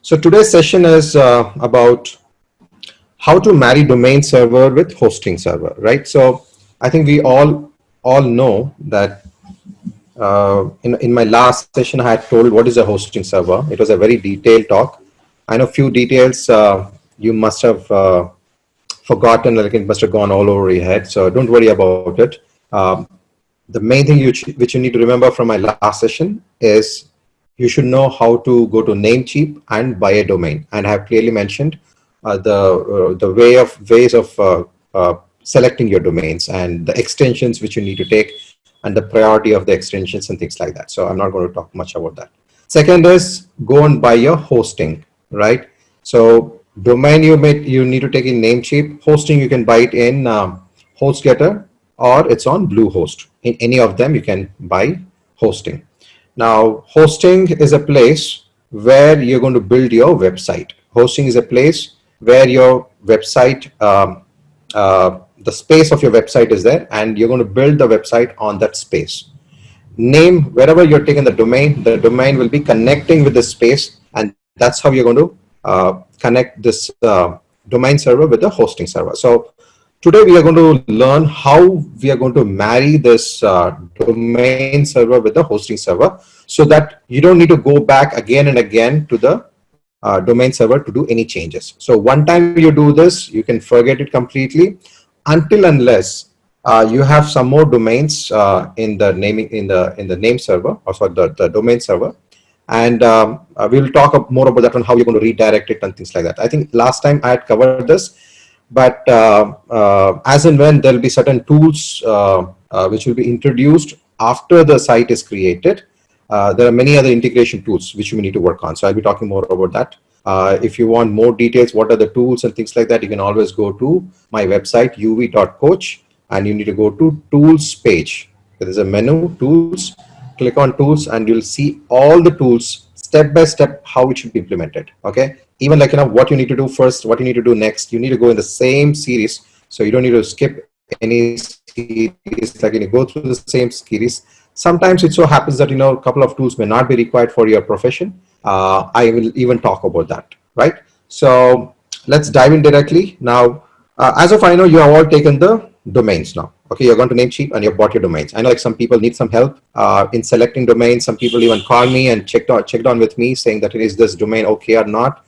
So today's session is about how to marry domain server with hosting server, right? So I think we all know that in my last session I had told what is a hosting server. It was a very detailed talk. I know few details you must have forgotten, like it must have gone all over your head. So don't worry about it. The main thing which you need to remember from my last session is you should know how to go to Namecheap and buy a domain. And I have clearly mentioned the ways of selecting your domains and the extensions which you need to take and the priority of the extensions and things like that. So I'm not going to talk much about that. Second is go and buy your hosting, right? So domain you need to take in Namecheap. Hosting you can buy it in HostGator or it's on Bluehost. In any of them you can buy hosting. Now, hosting is a place where you're going to build your website. Hosting is a place where your website, the space of your website is there, and you're going to build the website on that space. Name, wherever you're taking the domain will be connecting with the space, and that's how you're going to connect this domain server with the hosting server. So today we are going to learn how we are going to marry this domain server with the hosting server so that you don't need to go back again and again to the domain server to do any changes. So one time you do this, you can forget it completely until unless you have some more domains in the name server, or sorry, the domain server. And we will talk more about that one, how you're going to redirect it and things like that. I think last time I had covered this. But as and when there will be certain tools which will be introduced after the site is created, there are many other integration tools which we need to work on. So I'll be talking more about that. If you want more details, what are the tools and things like that, you can always go to my website, uv.coach, and you need to go to tools page. There is a menu, tools, click on tools, and you'll see all the tools step by step how it should be implemented. Okay. Even like, what you need to do first, what you need to do next, you need to go in the same series. So you don't need to skip any series, like you go through the same series. Sometimes it so happens that, a couple of tools may not be required for your profession. I will even talk about that, right? So let's dive in directly. Now, as of I know, you have all taken the domains now. Okay, you're going to Namecheap and you've bought your domains. I know like some people need some help in selecting domains. Some people even call me and checked on with me saying that is this domain okay or not.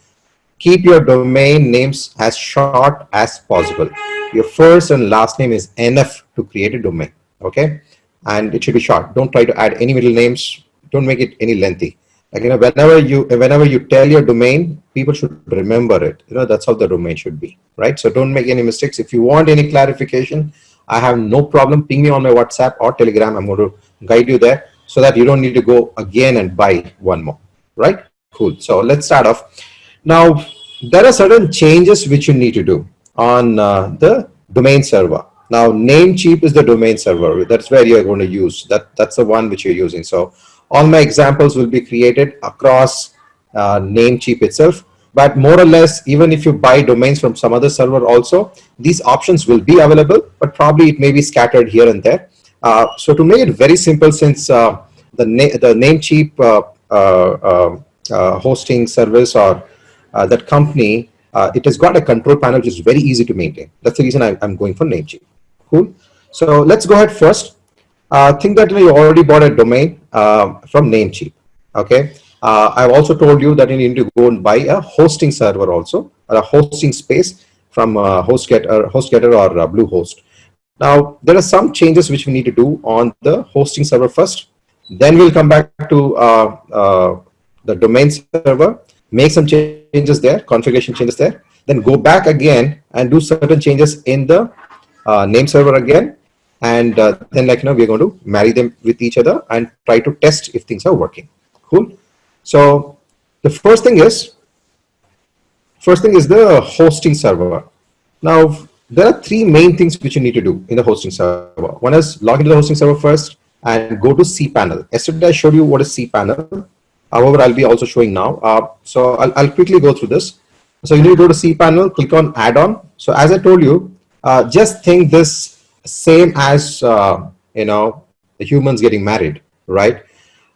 Keep your domain names as short as possible. Your first and last name is enough to create a domain, okay? And it should be short. Don't try to add any middle names. Don't make it any lengthy. Like, whenever you tell your domain, people should remember it. That's how the domain should be, right? So don't make any mistakes. If you want any clarification, I have no problem. Ping me on my WhatsApp or Telegram. I'm going to guide you there so that you don't need to go again and buy one more, right? Cool. So let's start off. Now, there are certain changes which you need to do on the domain server. Now, Namecheap is the domain server. That's where you're going to use. That's the one which you're using. So all my examples will be created across Namecheap itself. But more or less, even if you buy domains from some other server also, these options will be available, but probably it may be scattered here and there. So to make it very simple, since the Namecheap hosting service or that company, it has got a control panel which is very easy to maintain. That's the reason I'm going for Namecheap. Cool. So let's go ahead first. Think that you already bought a domain from Namecheap. Okay. I've also told you that you need to go and buy a hosting server also, or a hosting space from HostGator or Bluehost. Now, there are some changes which we need to do on the hosting server first. Then we'll come back to the domain server, make some changes there, configuration changes there, then go back again and do certain changes in the name server again. And then we're going to marry them with each other and try to test if things are working. Cool. So the first thing is the hosting server. Now, there are three main things which you need to do in the hosting server. One is log into the hosting server first and go to cPanel. Yesterday I showed you what is cPanel. However, I'll be also showing now. So I'll quickly go through this. So you need to go to cPanel, click on add-on. So as I told you, just think this same as the humans getting married, right?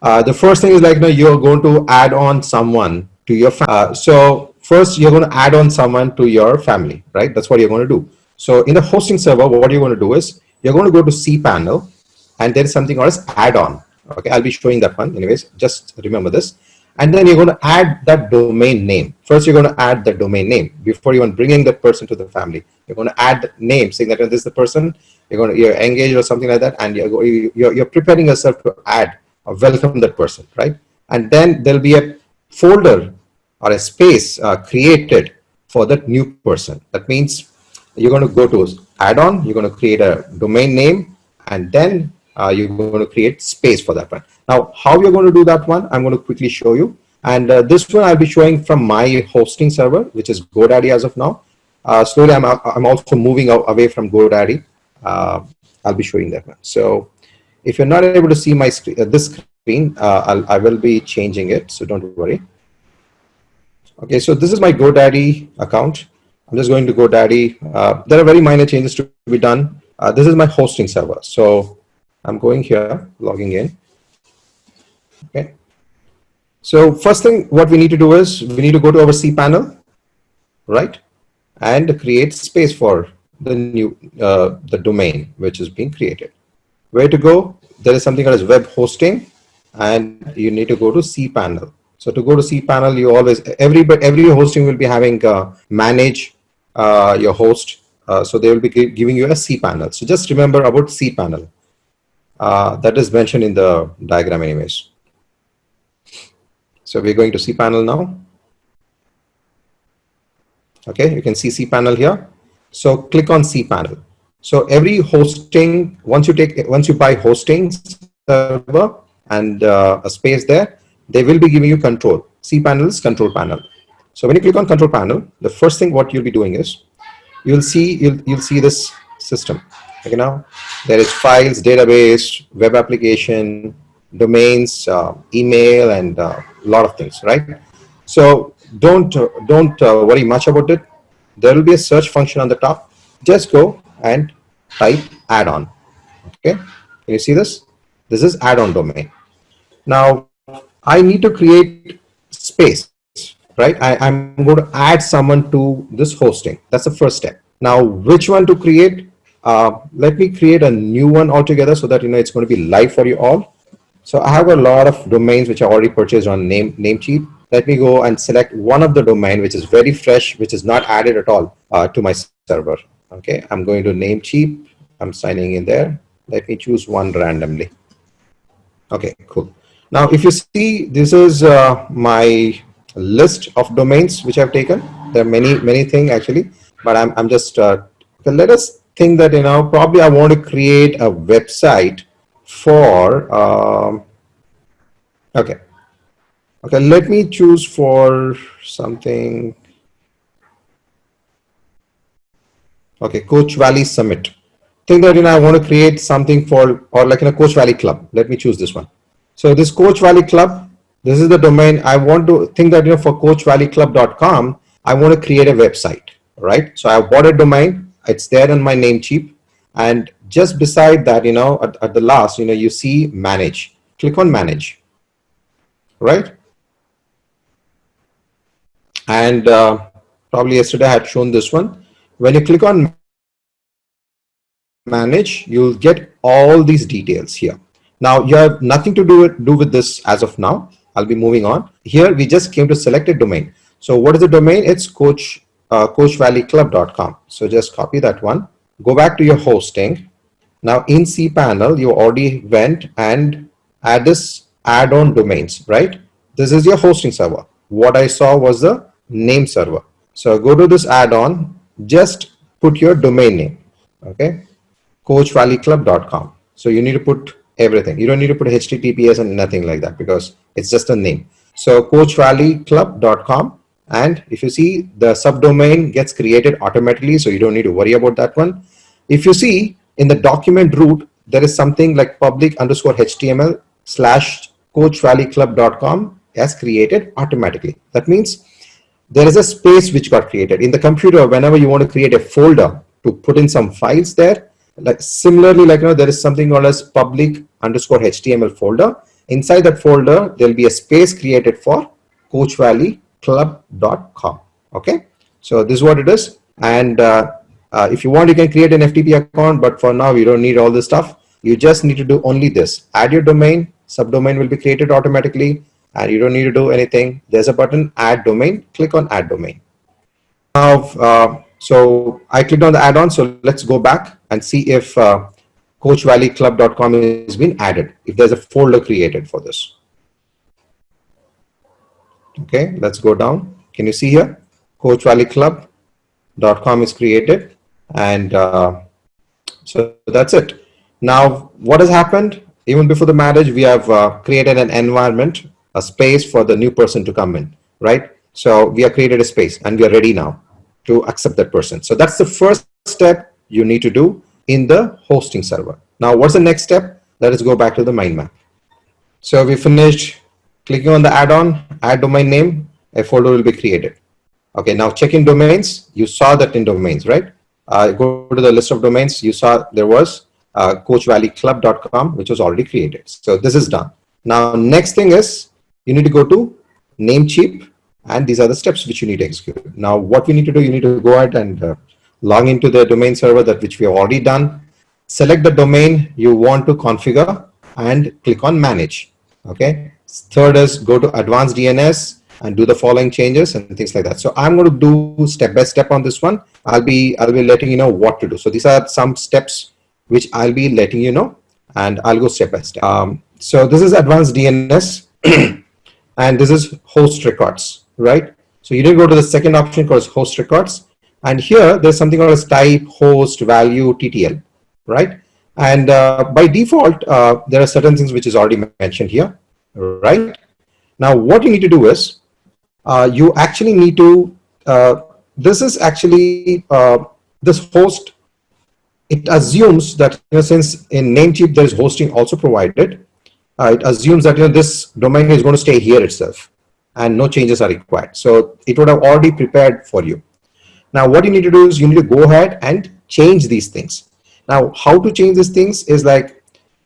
The first thing is you're going to add on someone to your family. So first you're going to add on someone to your family, right? That's what you're going to do. So in the hosting server, what you're going to do is you're going to go to cPanel, and there is something called as add-on. Okay, I'll be showing that one anyways. Just remember this. And then you're going to add that domain name. First, you're going to add the domain name before even bringing that person to the family. You're going to add the name, saying that this is the person. You're engaged or something like that, and you're preparing yourself to add or welcome that person, right? And then there'll be a folder or a space created for that new person. That means you're going to go to add-on. You're going to create a domain name, and then you're going to create space for that one. Now, how you're going to do that one, I'm going to quickly show you. And this one I'll be showing from my hosting server, which is GoDaddy as of now. Slowly, I'm also moving away from GoDaddy. I'll be showing that one. So if you're not able to see my screen, this screen, I will be changing it. So don't worry. Okay, so this is my GoDaddy account. I'm just going to GoDaddy. There are very minor changes to be done. This is my hosting server. So I'm going here, logging in. Okay. So first thing, what we need to do is we need to go to our cPanel, right, and create space for the new the domain which is being created. Where to go? There is something called as web hosting, and you need to go to cPanel. So to go to cPanel, you always every hosting will be having manage your host. So they will be giving you a cPanel. So just remember about cPanel. That is mentioned in the diagram anyways. So we're going to cPanel now. Okay, you can see cPanel here. So click on cPanel. So every hosting, once you buy hosting server and a space there, they will be giving you control. cPanel is control panel. So when you click on control panel, the first thing what you'll be doing is you'll see this system. Okay, now there is files, database, web application, domains, email, and a lot of things, right? So don't worry much about it. There will be a search function on the top. Just go and type add-on. Okay, can you see this? This is add-on domain. Now I need to create space, right? I'm going to add someone to this hosting. That's the first step. Now, which one to create? Let me create a new one altogether so that it's going to be live for you all. So I have a lot of domains which I already purchased on Namecheap. Let me go and select one of the domain which is very fresh, which is not added at all to my server. Okay, I'm going to Namecheap. I'm signing in there. Let me choose one randomly. Okay, cool. Now, if you see, this is my list of domains which I've taken. There are many things actually, but I'm just let us think that probably I want to create a website for okay, let me choose for something. Okay, Coach Valley Summit. Think that I want to create something for, or like in a Coach Valley Club. Let me choose this one. So this Coach Valley Club, this is the domain. I want to think that for coachvalleyclub.com, I want to create a website, right? So I bought a domain. It's there on my Namecheap, and just beside that, at the last, you see manage. Click on manage, right? And probably yesterday I had shown this one. When you click on manage, you'll get all these details here. Now you have nothing to do with this as of now. I'll be moving on. Here we just came to select a domain. So what is the domain? It's coachvalleyclub.com. So just copy that one. Go back to your hosting. Now in cPanel, you already went and add this add-on domains, right? This is your hosting server. What I saw was the name server. So go to this add-on, just put your domain name, okay? coachvalleyclub.com. So you need to put everything. You don't need to put HTTPS and nothing like that because it's just a name. So coachvalleyclub.com. And if you see, the subdomain gets created automatically, so you don't need to worry about that one. If you see in the document root, there is something like public_HTML / coachvalleyclub.com as created automatically. That means there is a space which got created in the computer. Whenever you want to create a folder to put in some files there, like similarly, there is something called as public_HTML folder. Inside that folder, there'll be a space created for Coach Valley www.hostwallyclub.com. Okay, so this is what it is. And if you want, you can create an FTP account, but for now you don't need all this stuff. You just need to do only this: add your domain, subdomain will be created automatically, and you don't need to do anything. There's a button, add domain, click on add domain. Now, so I clicked on the add-on, so let's go back and see if coachvalleyclub.com has been added, if there's a folder created for this. Okay, let's go down. Can you see here? coachvalleyclub.com is created, and so that's it. Now, what has happened? Even before the marriage, we have created an environment, a space for the new person to come in, right? So we have created a space and we are ready now to accept that person. So that's the first step you need to do in the hosting server. Now, what's the next step? Let us go back to the mind map. So we finished clicking on the add-on, add domain name, a folder will be created. Okay, now check in domains. You saw that in domains, right? Go to the list of domains. You saw there was coachvalleyclub.com, which was already created. So this is done. Now, next thing is you need to go to Namecheap, and these are the steps which you need to execute. Now, what we need to do, you need to go ahead and log into the domain server, that which we have already done. Select the domain you want to configure and click on manage. Okay. Third is go to advanced DNS and do the following changes and things like that. So I'm going to do step by step on this one. I'll be letting you know what to do. So these are some steps which I'll be letting you know, and I'll go step by step. So this is advanced DNS and this is host records, right? So you need to go to the second option called host records. And here there's something called as type, host, value, TTL, right? And by default, there are certain things which is already mentioned here, right? Now, what you need to do is you actually need to, this is actually, this host, it assumes that, since in Namecheap there is hosting also provided, it assumes that this domain is going to stay here itself and no changes are required. So it would have already prepared for you. Now, what you need to do is you need to go ahead and change these things. Now, how to change these things is like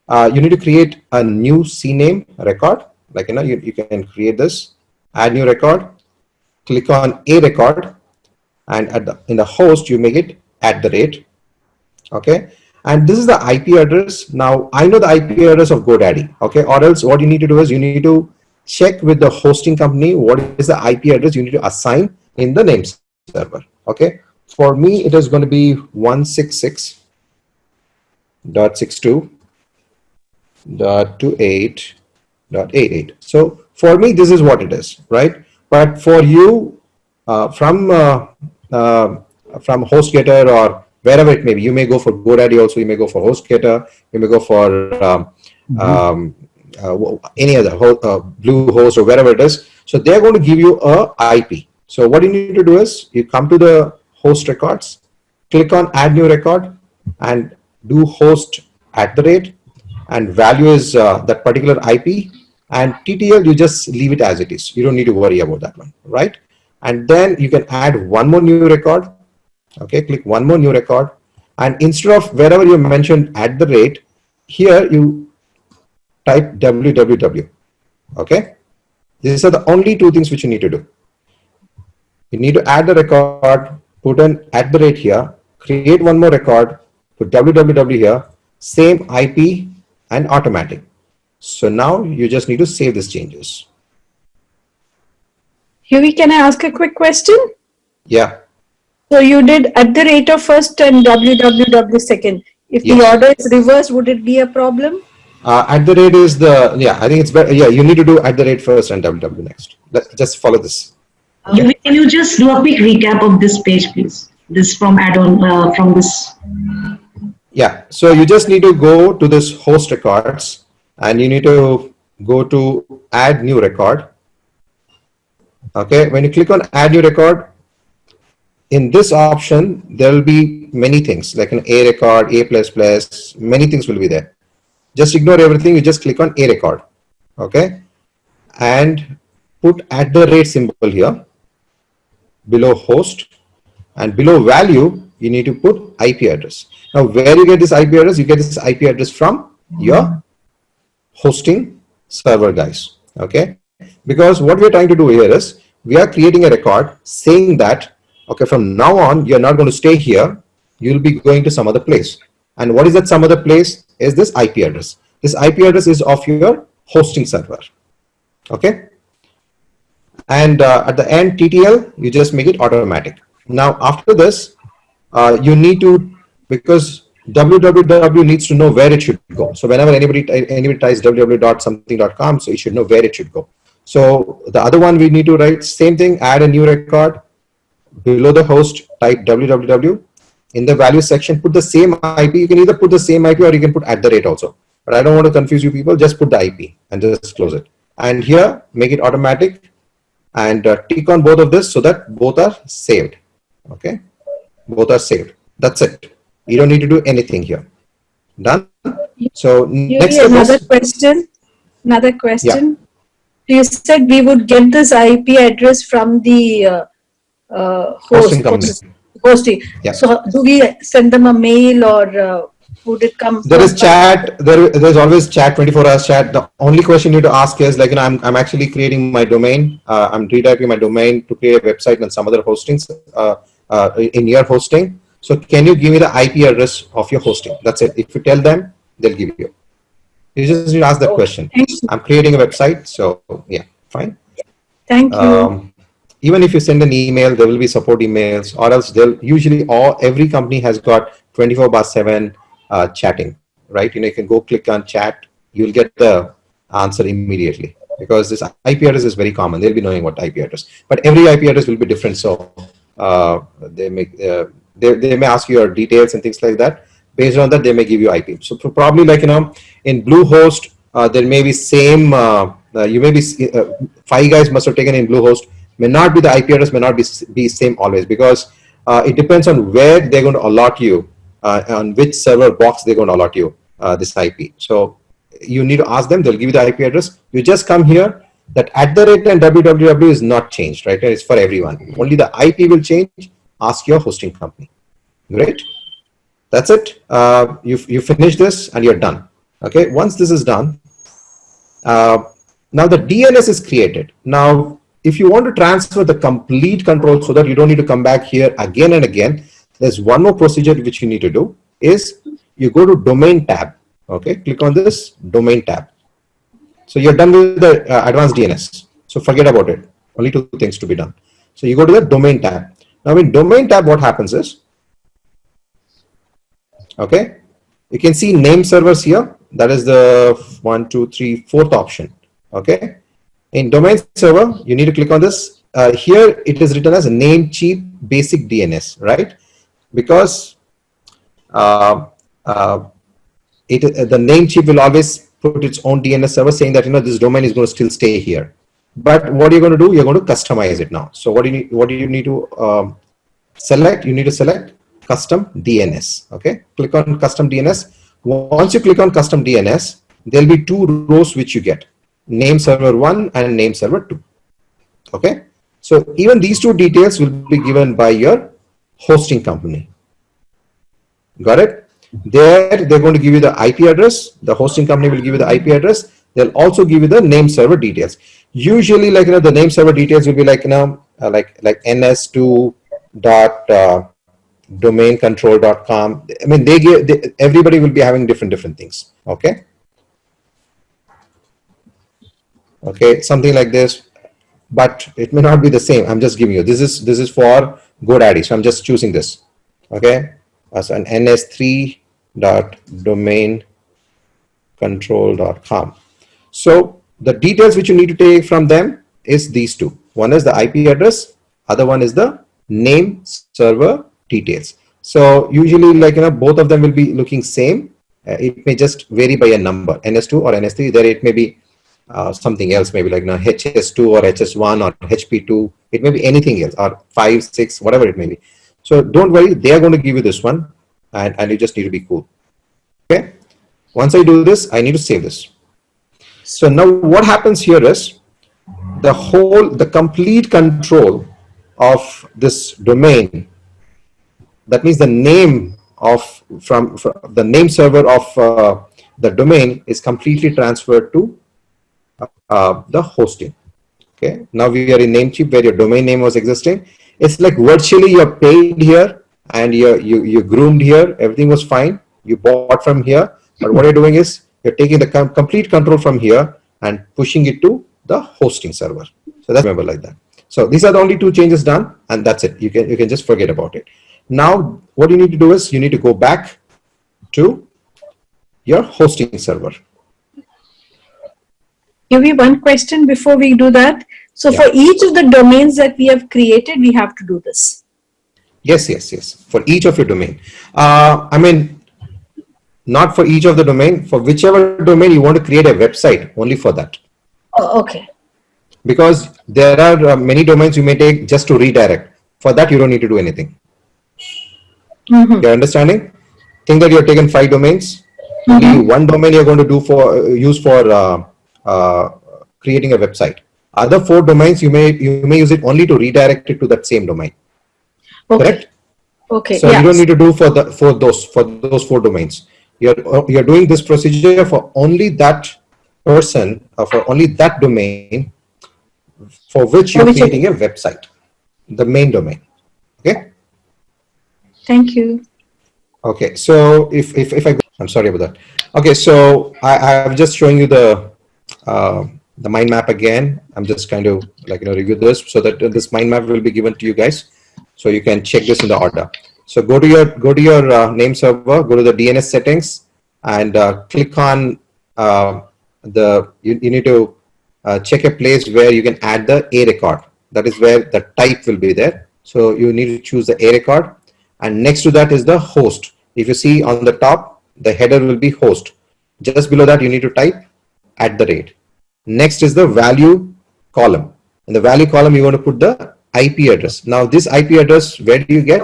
you need to create a new CNAME record. Like, you can create this, add new record, click on a record, and in the host, you make it @ okay. And this is the IP address. Now, I know the IP address of GoDaddy, okay, or else what you need to do is you need to check with the hosting company what is the IP address you need to assign in the name server, okay. For me, it is going to be 166.62.28.88. So for me, this is what it is, right? But for you, from HostGator or wherever it may be, you may go for GoDaddy also, you may go for HostGator, you may go for any other Bluehost or wherever it is. So they're going to give you a IP. So what you need to do is you come to the host records, click on add new record, and do host @ and value is that particular IP, and TTL you just leave it as it is. You don't need to worry about that one, right? And then you can add one more new record. Okay, click one more new record, and instead of wherever you mentioned @ here you type www. Okay, these are the only two things which you need to do. You need to add the record, put an @ here, create one more record, put www here, same IP and automatic. So now you just need to save these changes. Huey, can I ask a quick question? Yeah. So you did @ first and www second. If the order is reversed, would it be a problem? @ is the, I think it's better. Yeah, you need to do @ first and www next. Let's just follow this. Okay. Can you just do a quick recap of this page, please? This from add-on, from this. Yeah, so you just need to go to this host records and you need to go to add new record. Okay, when you click on add new record, in this option, there will be many things like an A record, A++, many things will be there. Just ignore everything, you just click on A record, okay? And put @ symbol here, below host, and below value, you need to put IP address. Now, where you get this IP address? You get this IP address from your hosting server guys, okay? Because what we're trying to do here is, we are creating a record saying that, okay, from now on, you're not going to stay here. You'll be going to some other place. And what is that some other place? Is this IP address. This IP address is of your hosting server. Okay. And at the end, TTL, you just make it automatic. Now, after this, you need to, because www needs to know where it should go. So whenever anybody types www.something.com, so it should know where it should go. So the other one we need to write, same thing, add a new record. Below the host, type www. In the value section, put the same IP. You can either put the same IP or you can put @ also. But I don't want to confuse you people. Just put the IP and just close it. And here, make it automatic and tick on both of this so that both are saved. Okay, both are saved. That's it. You don't need to do anything here. Done. So next step is another question. Yeah. You said we would get this IP address from the hosting company. Hosting. Yeah. So do we send them a mail or would it come? There is chat. There's always chat, 24 hours chat. The only question you need to ask is like, I'm actually creating my domain. I'm retyping my domain to create a website and some other hostings in your hosting. So can you give me the IP address of your hosting? That's it. If you tell them, they'll give you. You just need to ask that question. I'm creating a website. So yeah, fine. Thank you. Even if you send an email, there will be support emails, or else they'll usually every company has got 24/7 chatting, right? You can go click on chat, you'll get the answer immediately because this IP address is very common. They'll be knowing what IP address, but every IP address will be different. So they may ask you your details and things like that. Based on that, they may give you IP. So probably like, in Bluehost, there may be same, you may be, 5 guys must have taken in Bluehost. May not be the IP address, may not be same always, because it depends on where they're going to allot you, on which server box they're going to allot you this IP. So you need to ask them, they'll give you the IP address. You just come here, that @ and www is not changed, right? It's for everyone. Only the IP will change. Ask your hosting company. Great. That's it. You finish this and you're done. Okay. Once this is done, now the DNS is created. Now, if you want to transfer the complete control so that you don't need to come back here again and again, there's one more procedure which you need to do is you go to domain tab. Okay. Click on this domain tab. So you're done with the advanced DNS. So forget about it. Only 2 things to be done. So you go to the domain tab. Now in domain tab, what happens is, okay, you can see name servers here. That is the 1, 2, 3, 4th option. Okay. In domain server, you need to click on this. Here it is written as Namecheap basic DNS, right? Because the Namecheap will always put its own DNS server saying that this domain is going to still stay here. But what you're going to do, you're going to customize it now. So what do you need to select? You need to select custom DNS. Okay, click on custom DNS. Once you click on custom DNS, there'll be 2 rows which you get: name server 1 and name server 2. Okay, so even these 2 details will be given by your hosting company. Got it? There, they're going to give you the IP address. The hosting company will give you the IP address. They'll also give you the name server details. Usually, like the name server details will be like like ns2.domaincontrol.com. I mean, everybody will be having different things. Okay. Okay, something like this, but it may not be the same. I'm just giving you this is for GoDaddy, so I'm just choosing this. Okay, as an ns3.domaincontrol.com. So the details which you need to take from them is these 2. One is the IP address, other one is the name server details. So usually, like both of them will be looking same. It may just vary by a number, ns2 or ns3. There it may be something else, maybe like HS2 or HS1 or HP2. It may be anything else, or 5, 6, whatever it may be. So don't worry, they are going to give you this one, and you just need to be cool. Okay. Once I do this, I need to save this. So now what happens here is the complete control of this domain. That means the name of from the name server of the domain is completely transferred to the hosting Okay, now we are in Namecheap where your domain name was existing. It's like virtually you're paid here and you groomed here. Everything was fine. You bought from here, but what you're doing is you're taking the complete control from here and pushing it to the hosting server. So that's, remember, like that. So these are the only two changes done, and that's it. You can just forget about it. Now what you need to do is you need to go back to your hosting server. Give me one question before we do that. So for each of the domains that we have created, we have to do this. Yes, yes, yes. For each of your domain. I mean, not for each of the domain. For whichever domain you want to create a website, only for that. Oh, okay. Because there are many domains you may take just to redirect. For that, you don't need to do anything. You're understanding? Think that you're taking 5 domains. Only one domain you're going to do for use for creating a website. Other 4 domains you may use it only to redirect it to that same domain. Okay. Correct? Okay. So you don't need to do for those 4 domains. You're doing this procedure for only that person or for only that domain for which you're creating a website, the main domain. Okay. Thank you. Okay. So if I'm sorry about that. Okay. So I'm just showing you the mind map again. I'm just kind of review this so that this mind map will be given to you guys, so you can check this in the order. So go to your name server, go to the DNS settings, and click on you need to check a place where you can add the A record. That is where the type will be there. So you need to choose the A record, and next to that is the host. If you see on the top, the header will be host. Just below that, you need to type @ Next is the value column. In the value column, you want to put the IP address. Now this IP address, where do you get?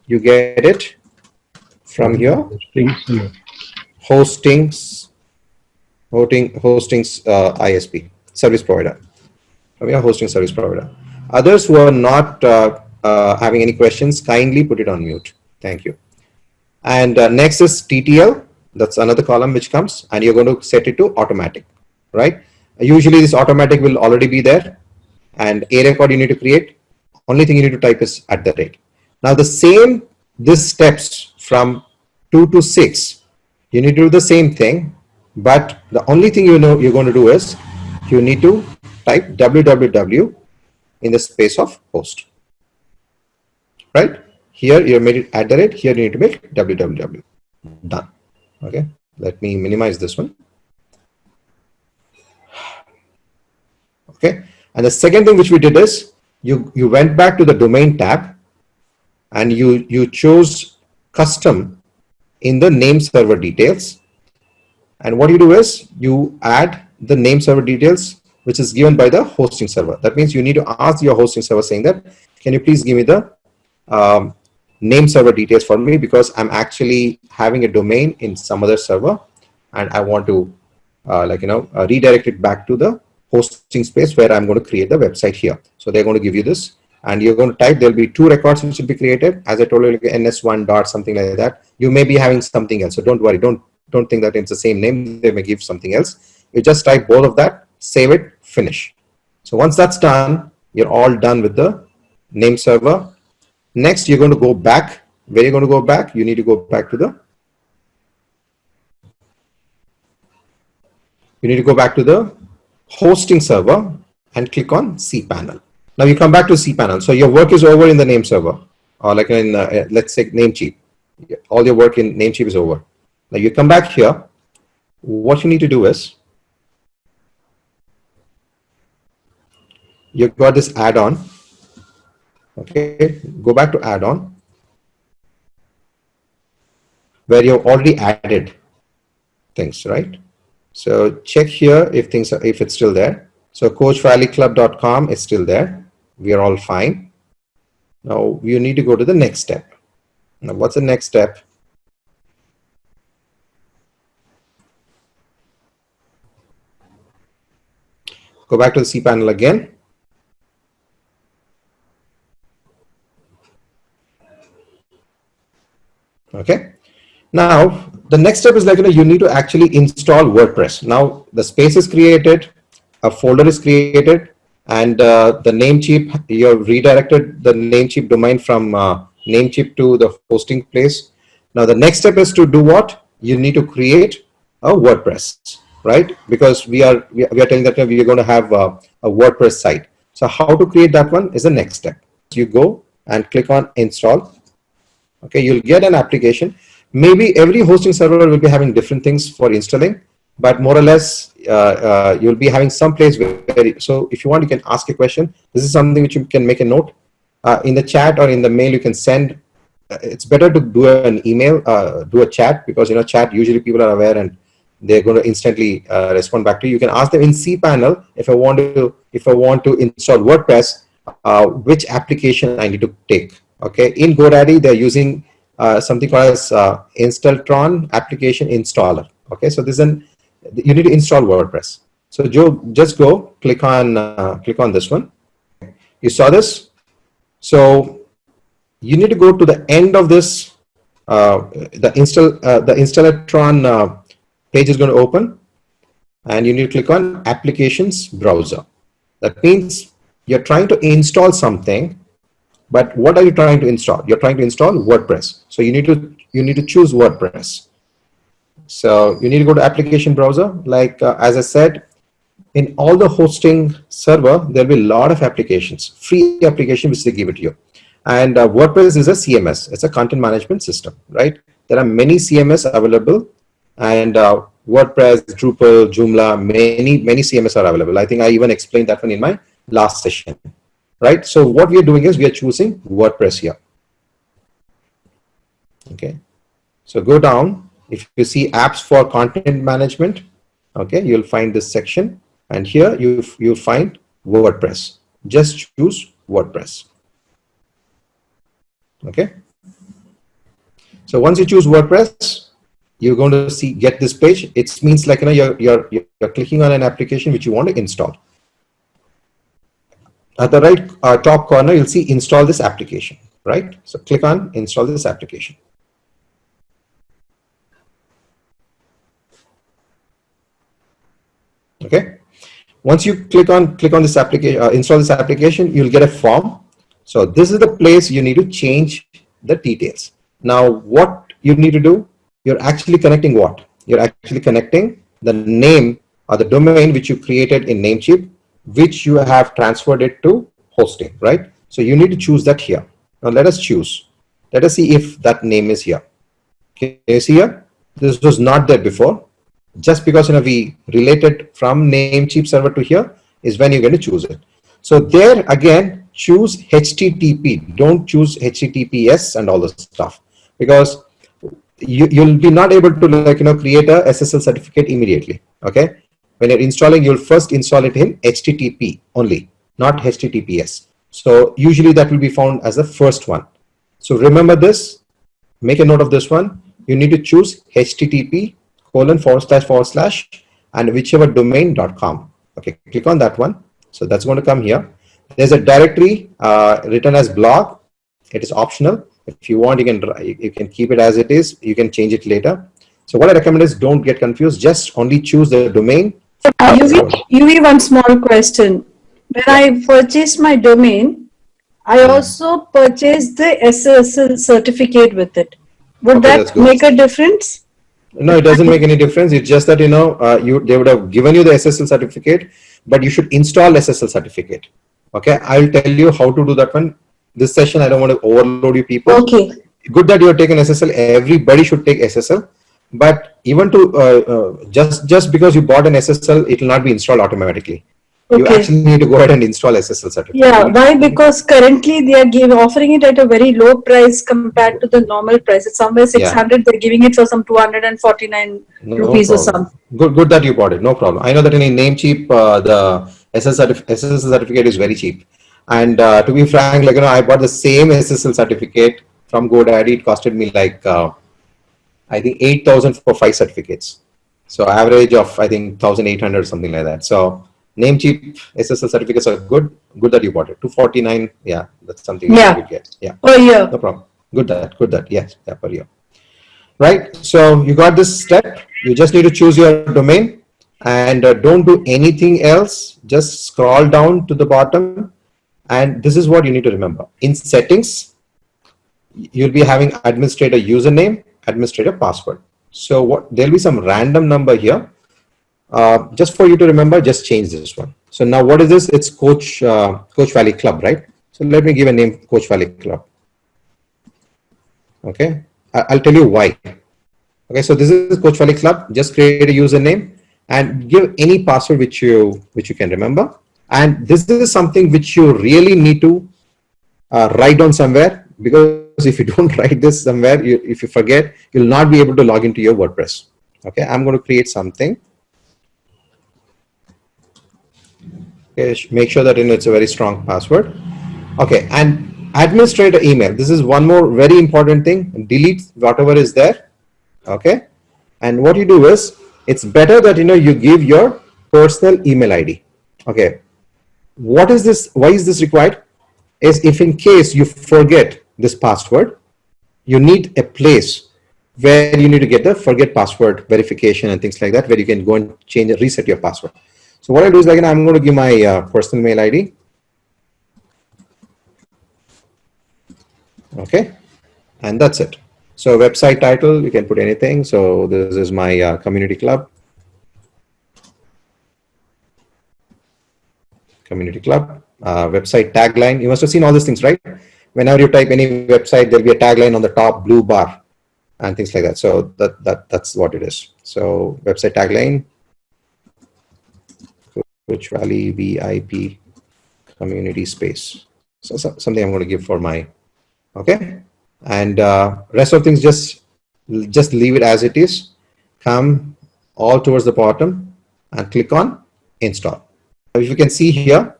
You get it from your hostings ISP service provider, from your hosting service provider. Others who are not having any questions, kindly put it on mute. Thank you. And next is TTL. That's another column which comes, and you're going to set it to automatic, right? Usually this automatic will already be there, and A record you need to create. Only thing you need to type is @. Now this steps from 2 to 6. You need to do the same thing, but the only thing you're going to do is you need to type www in the space of host. Right? Here you made it @. Here you need to make www. Done. Okay. Let me minimize this one. Okay. And the second thing which we did is you went back to the domain tab and you chose custom in the name server details. And what you do is you add the name server details which is given by the hosting server. That means you need to ask your hosting server saying that, can you please give me the name server details for me, because I'm actually having a domain in some other server and I want to redirect it back to the hosting space where I'm going to create the website here. So they're going to give you this, and you're going to type, there'll be 2 records which will be created. As I told you, like ns1 dot something like that. You may be having something else, so don't worry. Don't think that it's the same name. They may give something else. You just type both of that, save it, finish. So once that's done, you're all done with the name server. Next, you're going to go back. Where you're going to go back? You need to go back to the hosting server and click on cPanel. Now you come back to cPanel. So your work is over in the name server, or like in let's say Namecheap. All your work in Namecheap is over. Now you come back here. What you need to do is you've got this add-on. Okay, go back to add-on where you've already added things, right? So check here if it's still there. So coachvalleyclub.com is still there. We are all fine. Now you need to go to the next step. Now what's the next step? Go back to the cPanel again. Okay. Now the next step is you need to actually install WordPress. Now the space is created, a folder is created, and the Namecheap, you redirected the Namecheap domain from Namecheap to the hosting place. Now the next step is to do what? You need to create a WordPress, right? Because we are telling that we are going to have a WordPress site. So how to create that one is the next step. You go and click on install. Okay, you'll get an application. Maybe every hosting server will be having different things for installing, but more or less you'll be having some place where, so if you want, you can ask a question. This is something which you can make a note in the chat or in the mail you can send. It's better to do an email, do a chat, because chat usually people are aware and they're going to instantly respond back to you. You can ask them in cPanel if I want to install WordPress, which application I need to take. Okay, in GoDaddy they're using something called as Instaltron application installer. Okay, so this is you need to install WordPress. So Joe, just go click on this one. You saw this. So you need to go to the end of this. The Instaltron page is going to open, and you need to click on Applications Browser. That means you're trying to install something, but what are you trying to install? You're trying to install WordPress. So you need to choose WordPress. So you need to go to Application Browser. Like as I said, in all the hosting server, there'll be a lot of applications, free applications which they give it to you. And WordPress is a CMS. It's a content management system, right? There are many CMS available, and WordPress, Drupal, Joomla, many CMS are available. I think I even explained that one in my last session, right? So what we are doing is we are choosing WordPress here. Okay, so go down. If you see apps for content management, okay, you'll find this section, and here you'll find WordPress. Just choose WordPress. Okay, so once you choose WordPress, you're going to get this page. It means like you're clicking on an application which you want to install. At the right top corner, you'll see install this application, right? So click on install this application. Okay, once you click on this application, install this application, you'll get a form. So this is the place you need to change the details. Now what you need to do, you're actually connecting what? You're actually connecting the name or the domain which you created in Namecheap, which you have transferred it to hosting, right? So you need to choose that here. Now let us choose. Let us see if that name is here. Can you see here? This was not there before. Just because we related from Namecheap server to here is when you're going to choose it. So there again, choose HTTP. Don't choose HTTPS and all this stuff, because you'll be not able to create a SSL certificate immediately. Okay, when you're installing, you'll first install it in HTTP only, not HTTPS. So usually that will be found as the first one. So remember this, make a note of this one. You need to choose HTTP:// and whichever domain.com. Okay, click on that one. So that's going to come here. There's a directory written as blog. It is optional. If you want, you can keep it as it is. You can change it later. So what I recommend is don't get confused. Just only choose the domain. UV, one small question. When I purchased my domain, I also purchased the SSL certificate with it. Would that make a difference? No, it doesn't make any difference. It's just that they would have given you the SSL certificate, but you should install SSL certificate. Okay, I'll tell you how to do that one. This session, I don't want to overload you people. Okay. Good that you are taking SSL. Everybody should take SSL. But even to just because you bought an SSL, it will not be installed automatically. Okay. You actually need to go ahead and install SSL certificate. Yeah, why? Because currently they are offering it at a very low price compared to the normal price. It's somewhere 600. They're giving it for some 249 rupees or something. Good that you bought it. No problem. I know that in Namecheap, the SSL certificate is very cheap. And to be frank, I bought the same SSL certificate from GoDaddy. It costed me I think 8,000 for 5 certificates. So average of I think 1,800 or something like that. So Namecheap SSL certificates are good. Good that you bought it. 249. Yeah, that's something you could get. Yeah. Per year. No problem. Good that. Yes. Yeah, per year. Right. So you got this step. You just need to choose your domain. and don't do anything else. Just scroll down to the bottom, and this is what you need to remember. In settings, you'll be having administrator username, administrator password. So what, there'll be some random number here. Just for you to remember, just change this one. So now what is this? It's Coach Valley Club, right? So let me give a name, Coach Valley Club. Okay, I'll tell you why. Okay, so this is Coach Valley Club. Just create a username and give any password which you can remember. And this is something which you really need to write down somewhere, because if you don't write this somewhere, if you forget, you'll not be able to log into your WordPress. Okay, I'm going to create something. Okay, make sure that it's a very strong password. Okay, and administrator email. This is one more very important thing. Delete whatever is there. Okay, and what you do is, it's better that you give your personal email ID. Okay, what is this? Why is this required? Is if in case you forget this password, you need a place where you need to get the forget password verification and things like that, where you can go and change and reset your password. So what I do is, like, I'm going to give my personal mail ID. Okay, and that's it. So website title, you can put anything. So this is my community club. Community club. Website tagline. You must have seen all these things, right? Whenever you type any website, there'll be a tagline on the top blue bar and things like that. So that's what it is. So website tagline, Coach Valley VIP community space. So something I'm going to give for my, okay. And rest of things, just leave it as it is. Come all towards the bottom and click on install. If you can see here,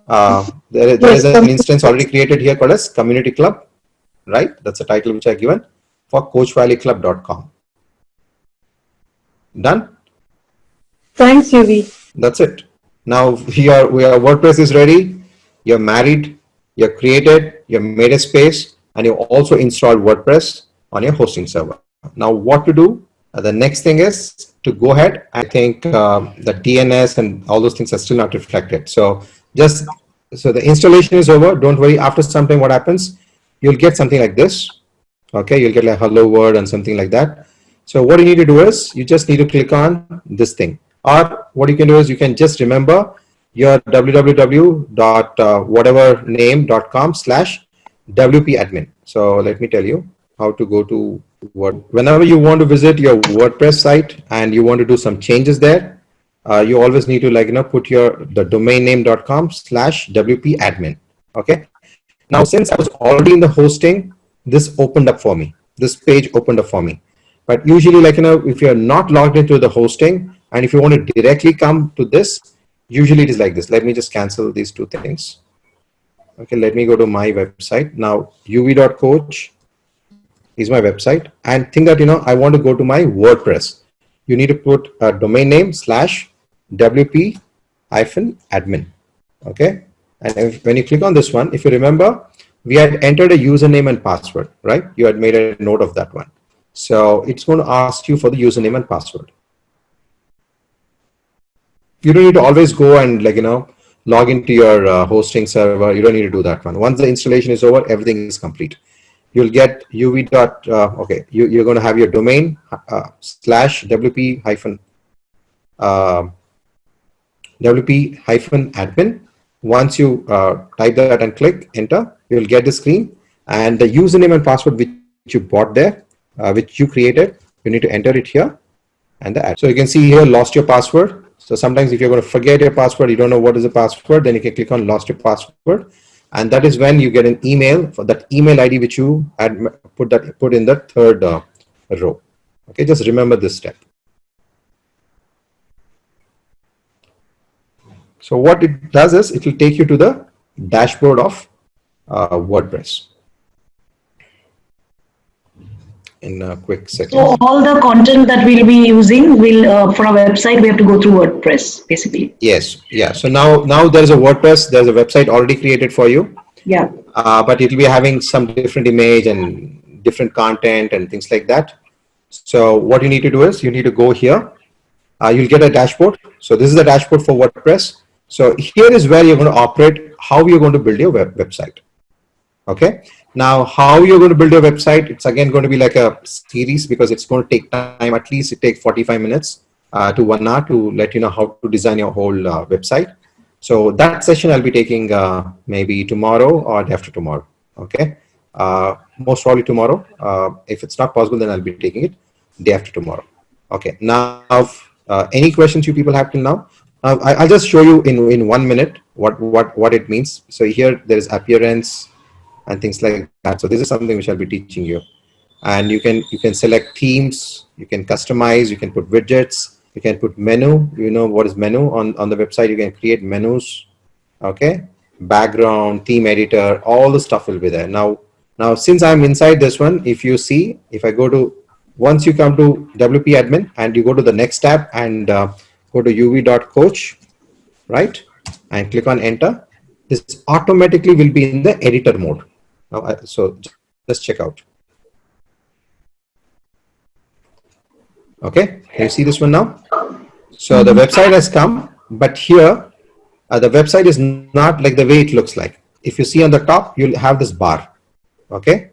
there is an instance already created here called as Community Club, right? That's the title which I given for coachvalleyclub.com. Done? Thanks, UV. That's it. Now your WordPress is ready. You're married, you're created, you've made a space, and you also installed WordPress on your hosting server. Now what to do? The next thing is to go ahead. I think the DNS and all those things are still not reflected. So so the installation is over. Don't worry. After some time, what happens? You'll get something like this. Okay, you'll get like hello world and something like that. So what you need to do is, you just need to click on this thing. Or what you can do is, you can just remember your www.whatever.com/wp-admin. So let me tell you how to go to whenever you want to visit your WordPress site and you want to do some changes there, you always need to put the domain name.com/wp-admin. Okay. Now, since I was already in the hosting, this opened up for me. This page opened up for me. But usually, if you're not logged into the hosting and if you want to directly come to this, usually it is like this. Let me just cancel these two things. Okay, let me go to my website. Now, uv.coach is my website, and think that, I want to go to my WordPress. You need to put a domain name /wp-admin. Okay. And when you click on this one, if you remember, we had entered a username and password, right? You had made a note of that one. So it's going to ask you for the username and password. You don't need to always go and log into your hosting server. You don't need to do that one. Once the installation is over, everything is complete. You'll get uv. Okay, you're going to have your domain /wp-admin. Once you type that and click enter, you'll get the screen, and the username and password which you bought there, which you created, you need to enter it here. And so you can see here, lost your password. So sometimes if you're going to forget your password, you don't know what is the password, then you can click on lost your password. And that is when you get an email for that email ID which you had put in the third row. Okay, just remember this step. So what it does is, it will take you to the dashboard of WordPress. In a quick second. So all the content that we'll be using for our website, we have to go through WordPress, basically. Yes. Yeah. So now there's a WordPress. There's a website already created for you. Yeah. But it'll be having some different image and different content and things like that. So what you need to do is, you need to go here you'll get a dashboard. So this is the dashboard for WordPress. So here is where you're going to operate, how you're going to build your website. Okay. Now, how you're going to build your website, it's again going to be like a series, because it's going to take time. At least it takes 45 minutes to 1 hour to let you know how to design your whole website. So that session I'll be taking maybe tomorrow or day after tomorrow. Okay. Most probably tomorrow. If it's not possible, then I'll be taking it day after tomorrow. Okay. Now, any questions you people have till now? I'll just show you in 1 minute what it means. So here there is appearance and things like that. So this is something which I'll be teaching you. And you can select themes, you can customize, you can put widgets, you can put menu. You know what is menu on the website? You can create menus. Okay, background, theme editor, all the stuff will be there. Now since I'm inside this one, if you see, if I go to, once you come to WP admin and you go to the next tab and go to uv.coach, right, and click on enter, this automatically will be in the editor mode. Now, so just check out. Okay, can you see this one now? So the website has come, but here the website is not like the way it looks like. If you see on the top, you'll have this bar. Okay,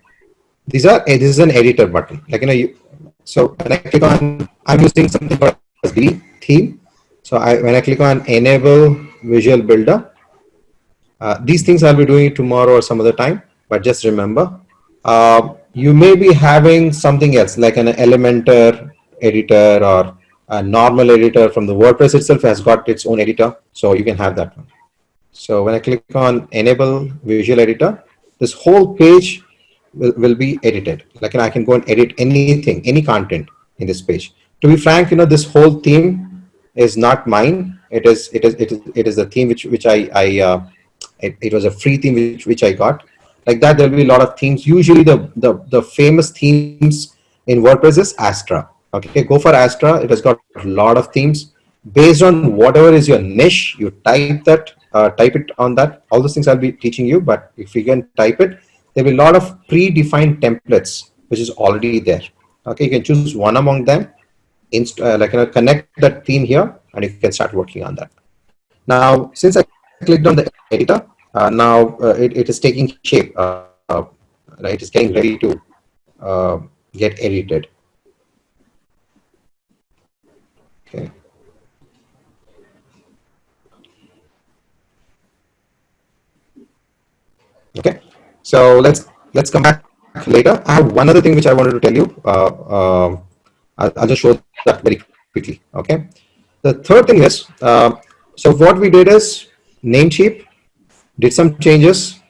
this is an editor button. Like, you know, so when I click on, I'm using something called the theme. So when I click on enable visual builder, these things I'll be doing it tomorrow or some other time. But just remember, you may be having something else like an Elementor editor or a normal editor from the WordPress itself has got its own editor. So you can have that one. So when I click on enable visual editor, this whole page will be edited. Like, I can go and edit anything, any content in this page. To be frank, you know, this whole theme is not mine. It is the theme which it was a free theme which I got. Like that, there'll be a lot of themes. Usually the famous themes in WordPress is Astra. Okay, go for Astra. It has got a lot of themes. Based on whatever is your niche, you type it on that. All those things I'll be teaching you, but if you can type it, there'll be a lot of predefined templates which is already there. Okay, you can choose one among them, connect that theme here, and you can start working on that. Now, since I clicked on the editor, now it is taking shape. It is getting ready to get edited. Okay. Okay. So let's come back later. I have one other thing which I wanted to tell you. I'll just show that very quickly. Okay. The third thing is, so what we did is Namecheap, did some changes,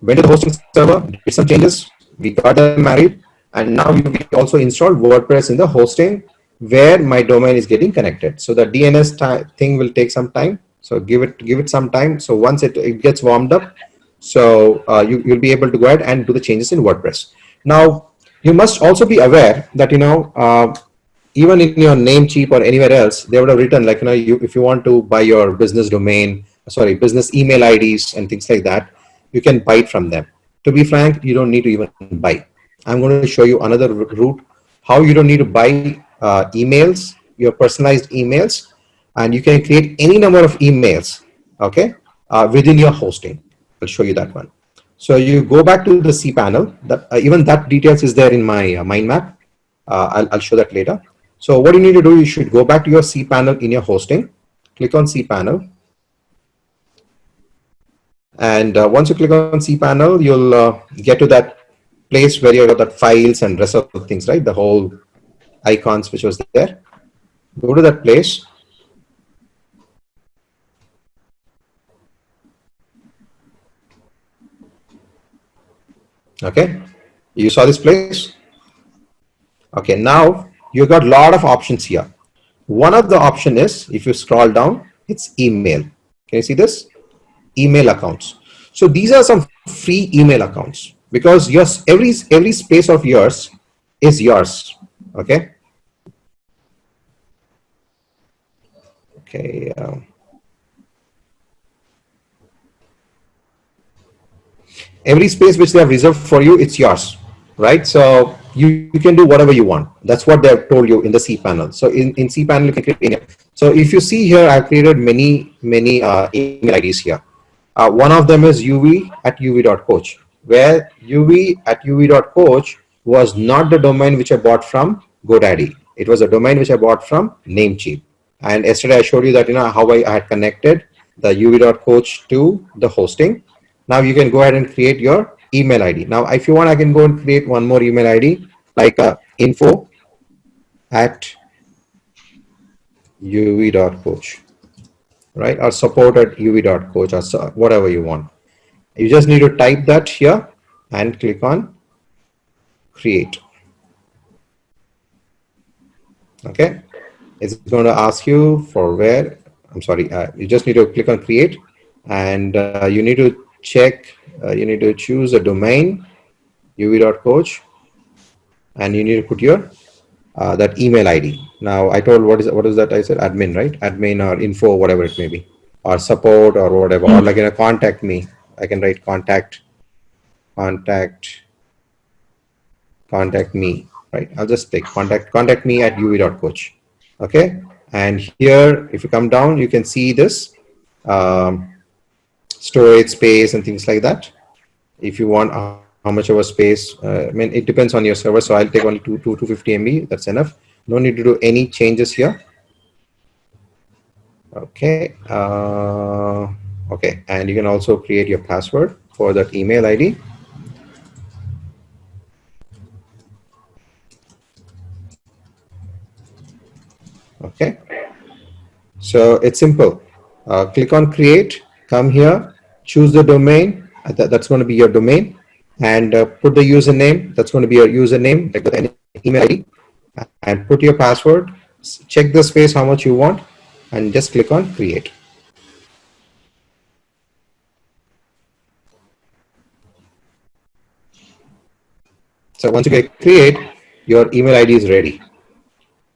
went to the hosting server, did some changes, we got them married, and now we also installed WordPress in the hosting where my domain is getting connected. So the DNS thing will take some time. So give it some time. So once it gets warmed up, so you'll be able to go ahead and do the changes in WordPress. Now, you must also be aware that, you know, even in your Namecheap or anywhere else, they would have written, like, you know, if you want to buy your business domain, business email IDs and things like that, you can buy it from them. To be frank, you don't need to even buy. I'm going to show you another route, how you don't need to buy emails, your personalized emails, and you can create any number of emails, okay, within your hosting. I'll show you that one. So you go back to the cPanel. That even that details is there in my mind map. I'll show that later. So what you need to do, you should go back to your cPanel in your hosting. Click on cPanel. And once you click on cPanel, you'll get to that place where you have that files and rest of the things, right? The whole icons which was there. Go to that place. Okay, you saw this place. Okay, now you got a lot of options here. One of the option is, if you scroll down, it's email. Can you see this? Email accounts. So these are some free email accounts, because yours, every space of yours is yours. Okay. Okay. Every space which they have reserved for you, it's yours, right? So you can do whatever you want. That's what they've told you in the cPanel. So in cPanel, you can create any. So if you see here, I've created many email IDs here. One of them is uv@uv.coach, where uv@uv.coach was not the domain which I bought from GoDaddy. It was a domain which I bought from Namecheap. And yesterday I showed you that, how I had connected the uv.coach to the hosting. Now you can go ahead and create your email ID. Now, if you want, I can go and create one more email ID like info@uv.coach, right? Or support@uv.coach, or whatever you want. You just need to type that here and click on create. Okay. It's going to ask you for where, I'm sorry, you just need to click on create, and you need to check, you need to choose a domain, uv.coach, and you need to put your that email ID. Now I told, what is that? I said admin, right? Admin or info, whatever it may be, or support or whatever, or like contact me. I can write contact me, right? I'll just take contact me at uv.coach. Okay. And here, if you come down, you can see this storage space and things like that. If you want how much of a space, I mean, it depends on your server. So I'll take only 250 MB. That's enough. No need to do any changes here. Okay. Okay. And you can also create your password for that email ID. Okay. So it's simple. Click on create, come here, choose the domain. That's going to be your domain, and put the username. That's going to be your username, like the email ID, and put your password. Check the space how much you want, and just click on create. So once you get create, your email ID is ready.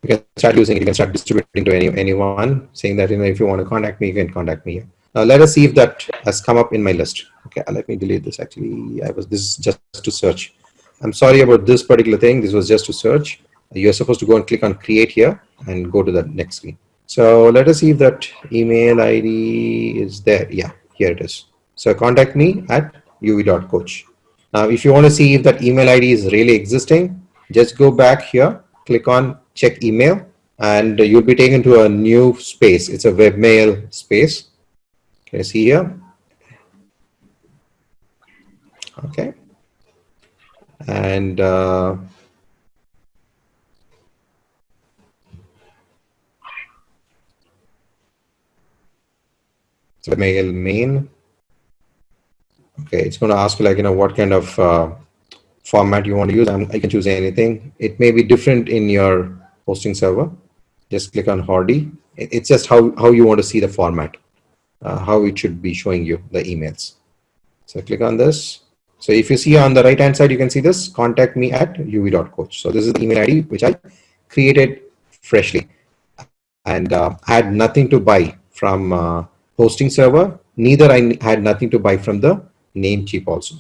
You can start using it. You can start distributing to anyone, saying that, if you want to contact me, you can contact me. Now let us see if that has come up in my list. Okay, let me delete this. Actually, this is just to search. I'm sorry about this particular thing. This was just to search. You're supposed to go and click on create here and go to the next screen. So let us see if that email ID is there. Yeah, here it is. So contact me at uv.coach. Now, if you want to see if that email ID is really existing, just go back here, click on check email, and you'll be taken to a new space. It's a webmail space. Can you see here? Okay. And so mail main. Okay, it's going to ask you, like, what kind of format you want to use. I can choose anything. It may be different in your hosting server. Just click on Hardy. It's just how you want to see the format, how it should be showing you the emails. So click on this. So if you see on the right hand side, you can see this, contact me at uv.coach. So this is the email ID which I created freshly, and I had nothing to buy from hosting server. Neither I had nothing to buy from the Namecheap also.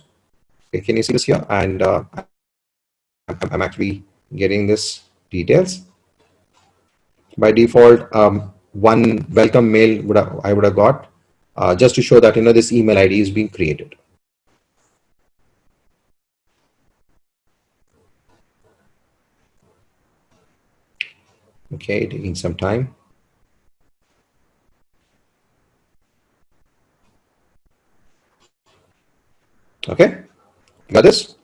Okay, can you see this here? And I'm actually getting this details. By default, one welcome mail I would have got just to show that this email ID is being created. Okay, taking some time. Okay, got this?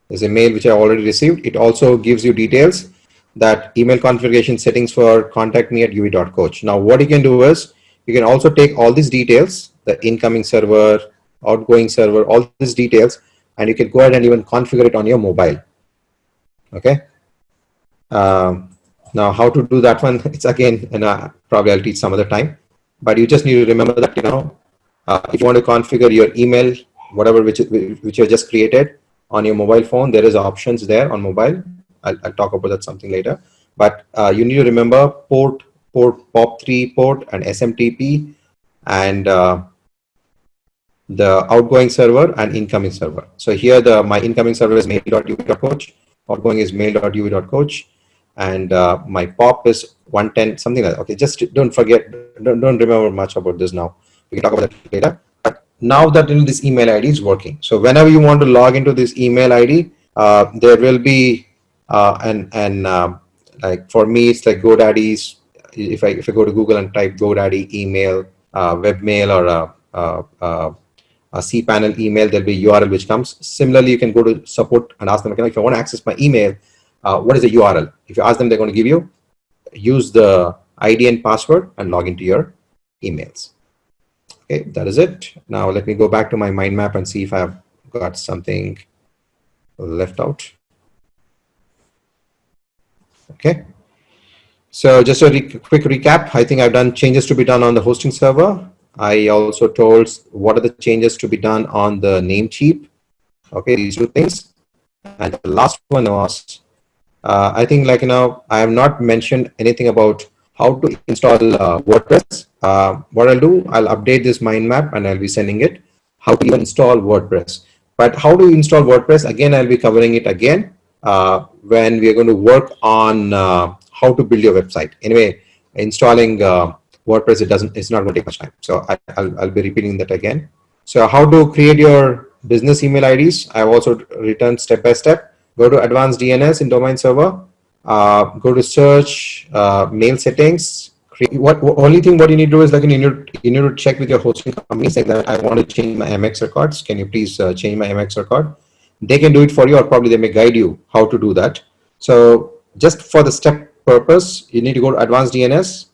There's a mail which I already received. It also gives you details that email configuration settings for contact me at uv.coach. Now, what you can do is you can also take all these details, the incoming server, outgoing server, all these details, and you can go ahead and even configure it on your mobile. Okay. Now, how to do that one? It's again, probably I'll teach some other time, but you just need to remember that, if you want to configure your email, whatever which you just created on your mobile phone, there is options there on mobile. I'll talk about that something later, but you need to remember port POP3 port and SMTP, and the outgoing server and incoming server. So here my incoming server is mail.uv.coach, outgoing is mail.uv.coach, and my POP is 110, something like that. Okay, just don't forget, don't remember much about this now. We can talk about that later. But now that this email ID is working, so whenever you want to log into this email ID, there will be like for me, it's like GoDaddy's. If I go to Google and type GoDaddy email, webmail, or a cPanel email, there'll be URL which comes. Similarly, you can go to support and ask them, if I want to access my email, what is the URL? If you ask them, they're going to give you, use the ID and password and log into your emails. Okay, that is it. Now let me go back to my mind map and see if I've got something left out. Okay. So just a quick recap. I think I've done changes to be done on the hosting server. I also told what are the changes to be done on the Namecheap. Okay, these two things. And the last one was, I think I have not mentioned anything about how to install WordPress. What I'll do, I'll update this mind map and I'll be sending it how to even install WordPress. But how to install WordPress, again, I'll be covering it again when we are going to work on how to build your website. Anyway, installing WordPress, it's not going to take much time. So I'll be repeating that again. So how to create your business email IDs, I've also written step by step. Go to advanced DNS in domain server, go to search mail settings. Only thing what you need to do is you need to check with your hosting company saying that I want to change my MX records. Can you please change my MX record? They can do it for you, or probably they may guide you how to do that. So just for the step purpose, you need to go to advanced DNS.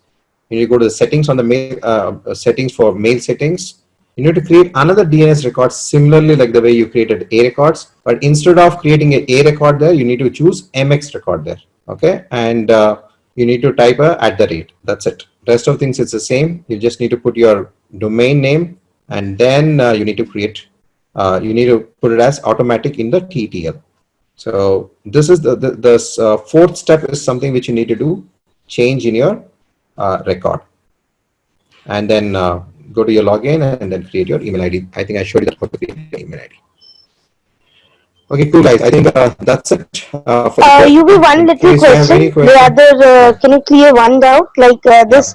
You need to go to the settings on the mail settings for mail settings. You need to create another DNS record similarly like the way you created A records, but instead of creating an A record there, you need to choose MX record there. Okay, and you need to type @. That's it. Rest of things it's the same. You just need to put your domain name, and then you need to create. You need to put it as automatic in the TTL. So this is the fourth step is something which you need to do, change in your record, and then go to your login and then create your email ID. I think I showed you that how to create your email ID. Okay, cool guys. I think that's it. You be one little question. The other, can you clear one doubt? Like this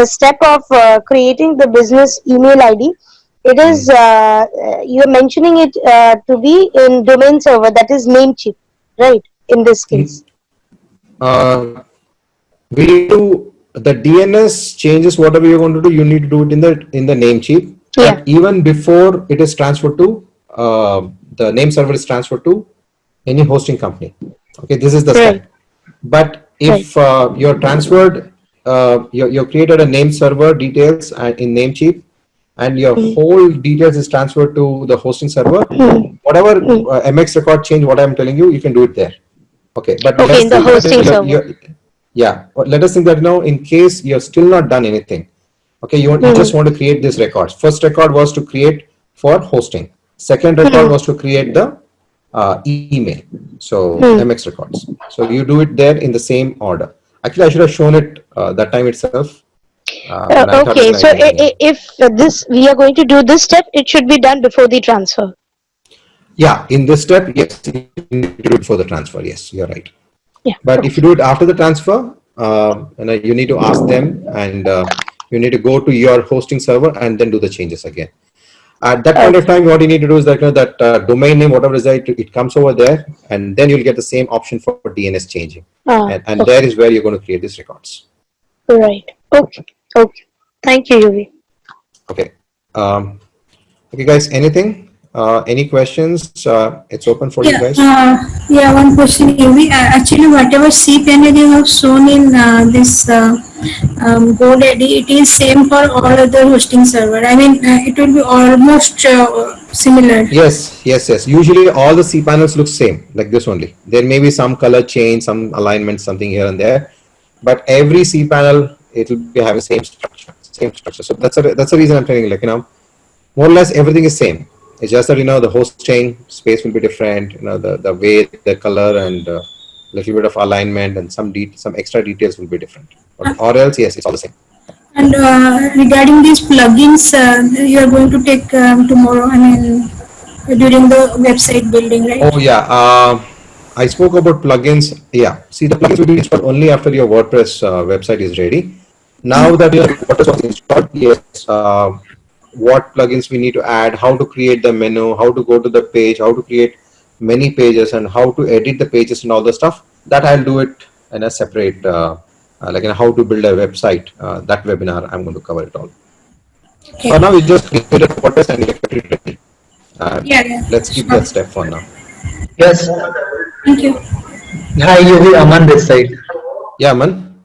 step of creating the business email ID. It is you're mentioning it to be in domain server, that is Namecheap, right? In this case, we do the DNS changes. Whatever you're going to do, you need to do it in the Namecheap. Yeah. But even before it is transferred to the name server is transferred to any hosting company. Okay, this is the step. But if you're transferred, you created a name server details in Namecheap, and your whole details is transferred to the hosting server, whatever MX record change, what I'm telling you, you can do it there. Okay, but in the hosting server. Yeah, but let us think that in case you're still not done anything, okay, you just want to create this records. First record was to create for hosting. Second record was to create the email, so MX records. So you do it there in the same order. Actually, I should have shown it that time itself. Okay, so if we are going to do this step, it should be done before the transfer. Yeah, in this step, yes, you need to do it before the transfer. Yes, you're right. Yeah. But if you do it after the transfer, you need to ask them, and you need to go to your hosting server and then do the changes again. At that point of time, what you need to do is that domain name, whatever is there, it comes over there, and then you'll get the same option for DNS changing. And there is where you're going to create these records. Right. Okay. Okay. Thank you, Yuvi. Okay. Okay, guys. Anything? Any questions? It's open for you guys. Yeah, one question, Yuvi. Actually, whatever cPanel you have shown in this GoDaddy, it is same for all other hosting server. I mean, it will be almost similar. Yes. Usually, all the cPanels look same, like this only. There may be some color change, some alignment, something here and there, but every cPanel it will be having same structure. So that's the reason I'm telling you, more or less everything is same. It's just that the hosting space will be different. The way, the color, and little bit of alignment and some extra details will be different. Or else, yes, it's all the same. And regarding these plugins, you are going to take tomorrow, I mean, during the website building, right? Oh yeah, I spoke about plugins. Yeah, see the plugins will be installed only after your WordPress website is ready. Now that your WordPress was installed, yes, what plugins we need to add, how to create the menu, how to go to the page, how to create many pages, and how to edit the pages and all the stuff. That I'll do it in a separate, like how to build a website. That webinar, I'm going to cover it all. Okay. For now, we just create a WordPress and get it ready. Yeah. Let's keep that step for now. Yes. Thank you. Hi, UV Aman this side. Yeah, man.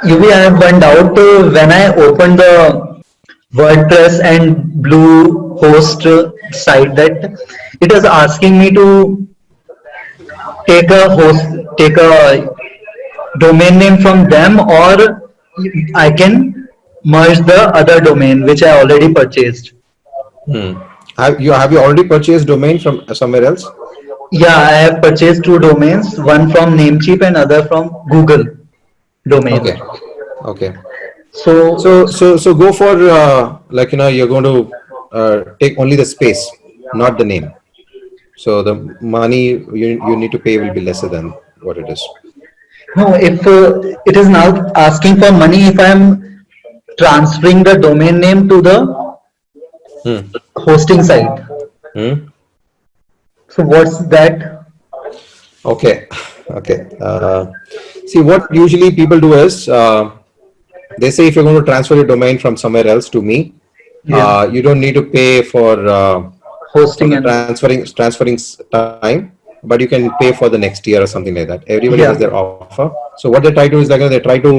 UV, I have one doubt. When I opened the WordPress and Bluehost site, that it was asking me to take a domain name from them, or I can merge the other domain which I already purchased. Have you already purchased domain from somewhere else? Yeah, I have purchased two domains, one from Namecheap and other from Google domain. Okay. Okay. So So go for like you're going to take only the space, not the name. So the money you need to pay will be lesser than what it is. no, if it is now asking for money, if I am transferring the domain name to the hosting site. So what's that? Okay. Okay. See, what usually people do is they say if you're going to transfer your domain from somewhere else to me, you don't need to pay for Hosting and transferring time, but you can pay for the next year or something like that. Everybody has their offer. So what they try to do is they try to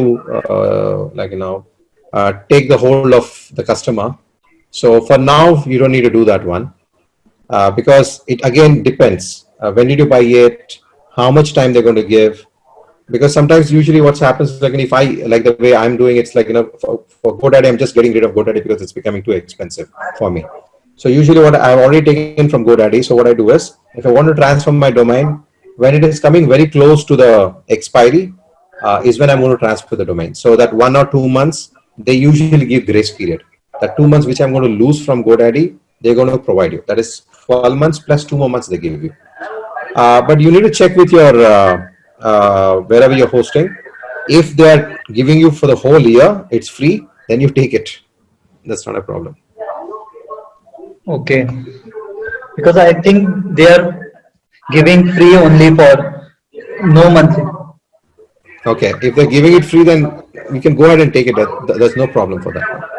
take the hold of the customer. So for now, you don't need to do that one because it again depends. When did you buy it? How much time they're going to give? Because sometimes usually what happens is if I like the way I'm doing it's for GoDaddy, I'm just getting rid of GoDaddy because it's becoming too expensive for me. So usually what I've already taken from GoDaddy, so what I do is if I want to transfer my domain, when it is coming very close to the expiry is when I'm going to transfer the domain. So that 1 or 2 months, they usually give grace period. That 2 months which I'm going to lose from GoDaddy, they're going to provide you. That is 12 months plus 2 more months they give you. But you need to check with your wherever you're hosting. If they're giving you for the whole year, it's free, then you take it. That's not a problem. Okay, because I think they are giving free only for no monthly. Okay, if they're giving it free, then you can go ahead and take it. There's no problem for that.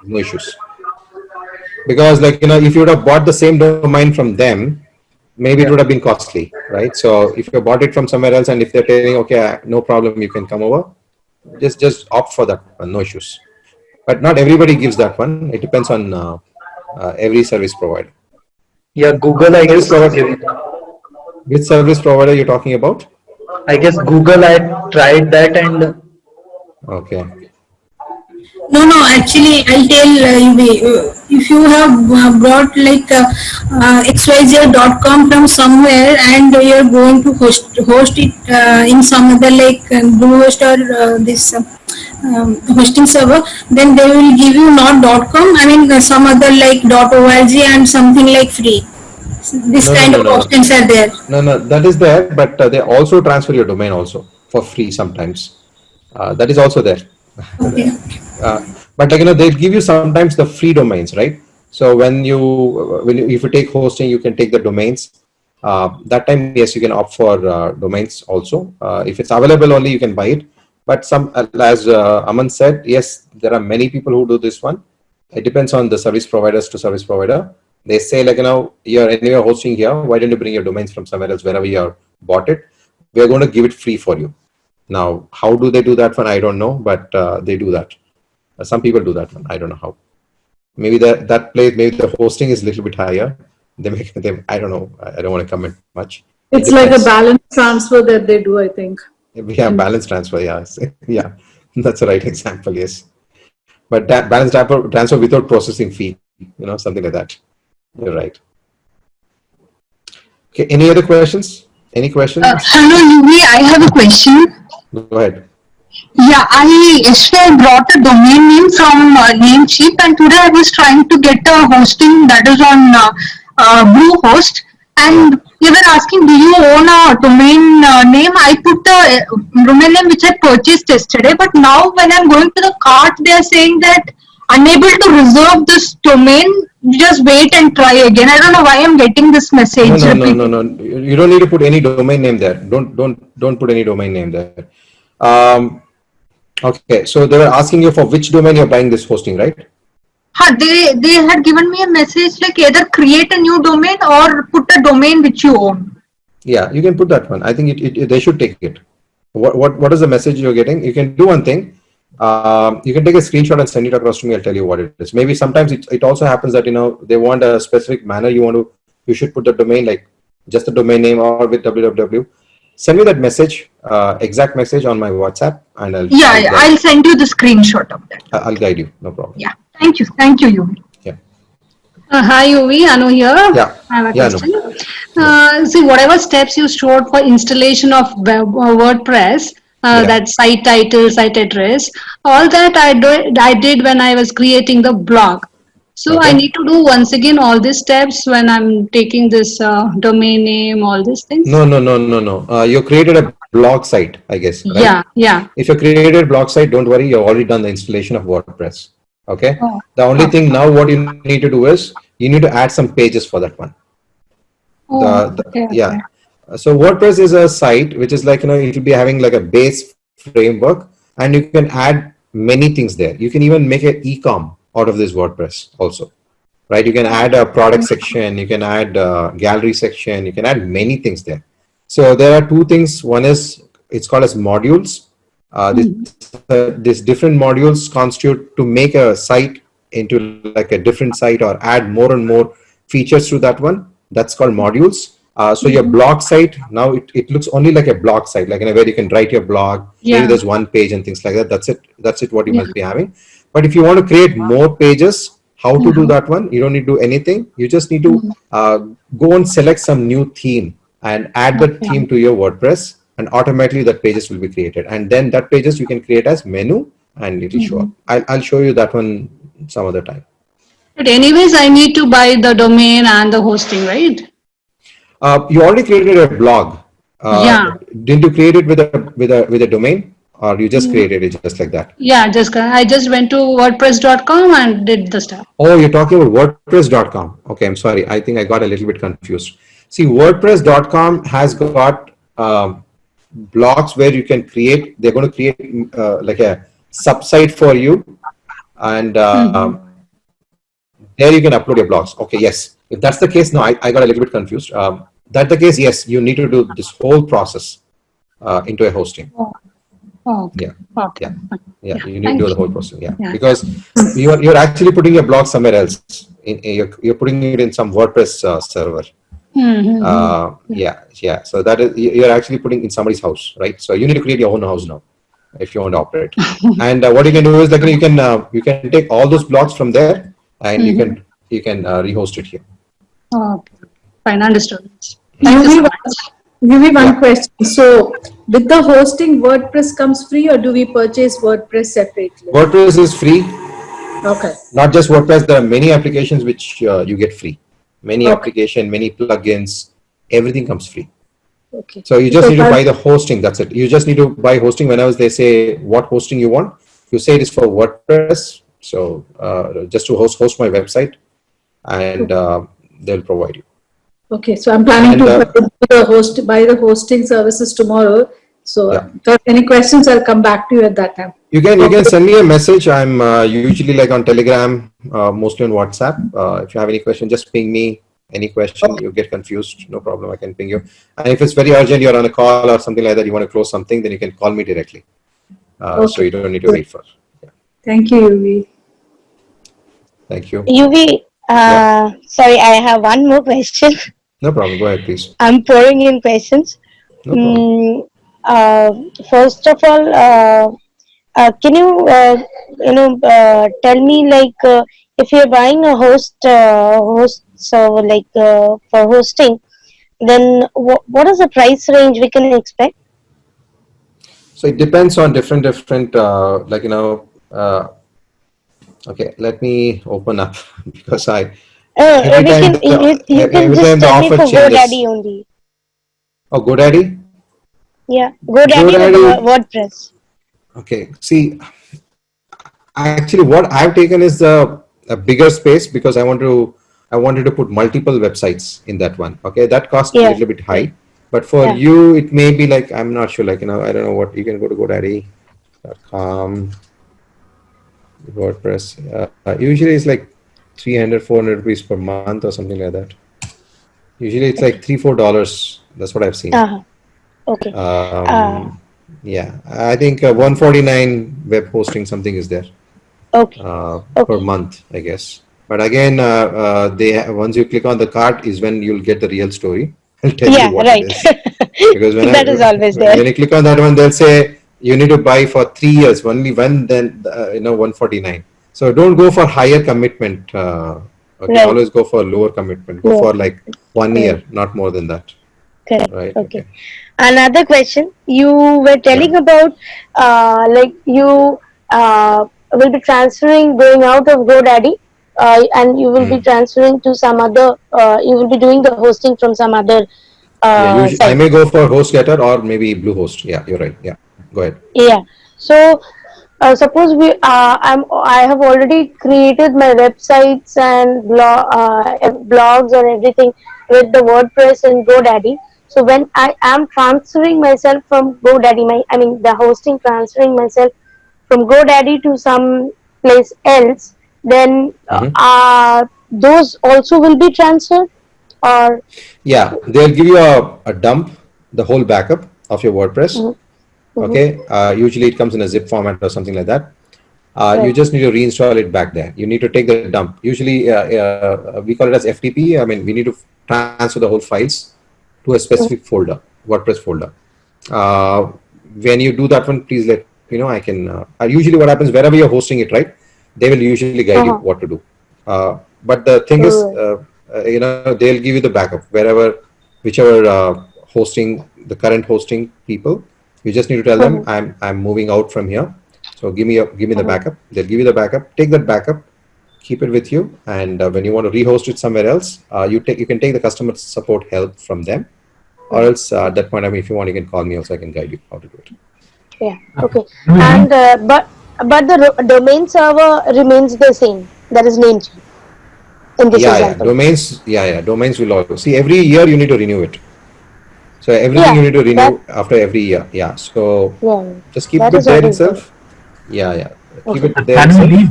No issues. Because if you would have bought the same domain from them, maybe it would have been costly, right? So if you bought it from somewhere else and if they're telling, okay, no problem, you can come over, just opt for that one, no issues. But not everybody gives that one. It depends on every service provider. Yeah, Google, I guess. Which service provider you're talking about? I guess Google, I tried that and. Okay. No, actually, I'll tell you, if you have brought like xyz.com from somewhere and you're going to host it in some other like Bluehost or this hosting server, then they will give you not .com, I mean some other like .org and something like free. This kind of options are there. No, that is there, but they also transfer your domain also for free sometimes. That is also there. Okay. But they'll give you sometimes the free domains, right? So if you take hosting, you can take the domains. That time, yes, you can opt for domains also. If it's available only, you can buy it. But as Aman said, yes, there are many people who do this one. It depends on the service providers to service provider. They say you're anywhere hosting here. Why don't you bring your domains from somewhere else, wherever you have bought it? We're going to give it free for you. Now, how do they do that one? I don't know, but they do that. Some people do that one. I don't know how. Maybe that place, maybe the hosting is a little bit higher. They make them. I don't know. I don't want to comment much. It's like a balance transfer that they do, I think. Yeah, balance transfer. Yes, yeah, that's the right example. Yes, but that balance transfer without processing fee. Something like that. You're right. Okay. Any other questions? Any questions? Hello, Yuvi. I have a question. Go ahead. Yeah, yesterday I brought a domain name from Namecheap, and today I was trying to get a hosting that is on Bluehost, and they were asking, "Do you own a domain name?" I put the domain name which I purchased yesterday, but now when I'm going to the cart, they are saying that unable to reserve this domain. Just wait and try again. I don't know why I'm getting this message. No. You don't need to put any domain name there. Don't put any domain name there. Okay, so they were asking you for which domain you're buying this hosting, right? They had given me a message like either create a new domain or put a domain which you own. Yeah, you can put that one. I think they should take it. What is the message you're getting? You can do one thing. You can take a screenshot and send it across to me. I'll tell you what it is. Maybe sometimes it also happens that they want a specific manner. You should put the domain, like just the domain name or with www. Send me that message, exact message on my WhatsApp, and I'll send you the screenshot of that. I'll guide you. No problem. Yeah, thank you, Yuvi. Yeah. Hi Yuvi, Anu here. Yeah. I have a Yeah, question. See, whatever steps you showed for installation of WordPress, that site title, site address, all that I did when I was creating the blog. So I need to do once again all these steps when I'm taking this domain name, all these things. No. You created a blog site, I guess. Right? Yeah. If you created a blog site, don't worry. You've already done the installation of WordPress. Okay. Oh. The only thing now what you need to do is you need to add some pages for that one. Yeah. So WordPress is a site which is like, it will be having like a base framework, and you can add many things there. You can even make an e-com out of this WordPress also, right? You can add a product section, you can add a gallery section, you can add many things there. So there are two things. One is it's called as modules. These different modules constitute to make a site into like a different site or add more and more features to that one. That's called modules. So your blog site, now it looks only like a blog site, like where you can write your blog. Maybe there's one page and things like that. That's it what you must be having. But if you want to create more pages, how to do that one? You don't need to do anything. You just need to go and select some new theme and add that theme to your WordPress, and automatically that pages will be created. And then that pages you can create as menu, and it will show up. I'll show you that one some other time. But anyways, I need to buy the domain and the hosting, right? You already created a blog. Didn't you create it with a domain, or you just created it just like that? Yeah, I just went to WordPress.com and did the stuff. Oh, you're talking about WordPress.com. Okay, I'm sorry. I think I got a little bit confused. See, WordPress.com has got blogs where you can create. They're going to create like a subsite for you, and there you can upload your blogs. Okay, yes. If that's the case, no, I got a little bit confused. That's the case, yes, you need to do this whole process into a hosting. Okay. Yeah, you need to do the whole process. Yeah. Because you're actually putting your blog somewhere else. You're putting it in some WordPress server. Yeah. So that is, you're actually putting in somebody's house, right? So you need to create your own house now if you want to operate. And what you can do is like you can take all those blogs from there, and you can rehost it here. Okay. Fine, understood. Give me one question. So, with the hosting, WordPress comes free, or do we purchase WordPress separately? WordPress is free. Okay. Not just WordPress, there are many applications which you get free. Many applications, many plugins, everything comes free. Okay. So you just need to buy the hosting. That's it. You just need to buy hosting. Whenever they say what hosting you want, you say it is for WordPress. So just to host my website, and they'll provide you. Okay, so I'm planning to buy the hosting services tomorrow. So if there are any questions, I'll come back to you at that time. You can send me a message. I'm usually like on Telegram, mostly on WhatsApp. If you have any question, just ping me. Any question, you get confused, no problem. I can ping you. And if it's very urgent, you're on a call or something like that, you want to close something, then you can call me directly. So you don't need to wait for. Thank you, Yuvi. Thank you. Yuvi, sorry, I have one more question. No problem. Go ahead, please. I'm pouring in questions. No problem. First of all, can you tell me, like, if you're buying a host server, like for hosting, then what is the price range we can expect? So it depends on different, like, okay, let me open up because every we time can, you can every just time the tell me offer for changes. GoDaddy only. Oh, GoDaddy? Yeah, GoDaddy with GoDaddy. WordPress. Okay, see, actually what I've taken is a bigger space because I wanted to put multiple websites in that one. Okay, that costs a Yeah. little bit high, but for Yeah. you it may be like, I'm not sure, like, I don't know what, you can go to GoDaddy.com, WordPress. Usually it's like 300-400 rupees per month or something like that. Usually it's like $3-4. That's what I've seen. Okay. Yeah, I think 149 web hosting something is there. Okay. Per month, I guess. But again, once you click on the cart is when you'll get the real story. I'll tell you what it is. Because That is always there. when you click on that one, they'll say you need to buy for 3 years. Only when then 149. So don't go for higher commitment. Okay, Right. always go for lower commitment. Go for like 1 year, not more than that. Correct. Right. Okay. Another question. You were telling about like you will be transferring, going out of GoDaddy, and you will be transferring to some other. You will be doing the hosting from some other Yeah, I site. may go for HostGator or maybe Bluehost. Yeah, you're right. Yeah, go ahead. Yeah. So suppose I have already created my websites and blogs and everything with the WordPress and GoDaddy. So when I am transferring myself from GoDaddy, the hosting transferring myself from GoDaddy to some place else, then those also will be transferred, or yeah, they'll give you a dump, the whole backup of your WordPress. Okay, usually it comes in a zip format or something like that. You just need to reinstall it back there. You need to take the dump. Usually we call it as FTP. I mean, we need to transfer the whole files to a specific folder, WordPress folder. When you do that one, please let me know. I can. Usually what happens, wherever you're hosting it, right, they will usually guide you what to do. But the thing is, they'll give you the backup whichever hosting, the current hosting people. You just need to tell them I'm moving out from here. So give me the backup. They'll give you the backup. Take that backup, keep it with you, and when you want to rehost it somewhere else, you can take the customer support help from them, or else at that point, I mean, if you want, you can call me also. I can guide you how to do it. Yeah. Okay. And but the domain server remains the same. That is Namecheap. In this example. Domains will always see every year you need to renew it. So everything you need to renew after every year. Yeah. So just keep it there itself. Keep it there. Can we leave?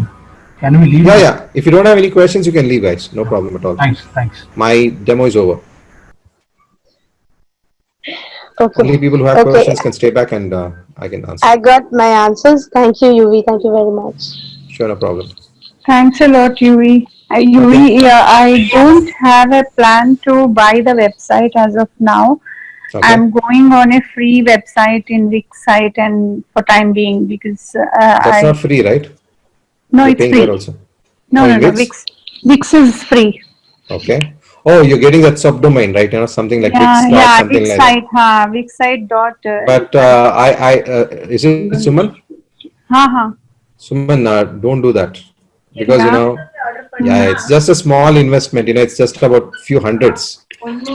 Can we leave? Yeah. If you don't have any questions, you can leave, guys. No problem at all. Thanks. My demo is over. Okay. Only people who have questions can stay back and I can answer. I got my answers. Thank you, UV. Thank you very much. Sure, no problem. Thanks a lot, UV. I don't have a plan to buy the website as of now. Okay. I'm going on a free website in Wix site and for time being because that's not free, right? No, you're it's paying free. There also. No, Wix? Wix is free. Okay. Oh, you're getting that subdomain, right? Something like Wix dot something Wix like site, that. Wix site dot. But is it Suman? Suman, don't do that because it's just a small investment. It's just about few hundreds.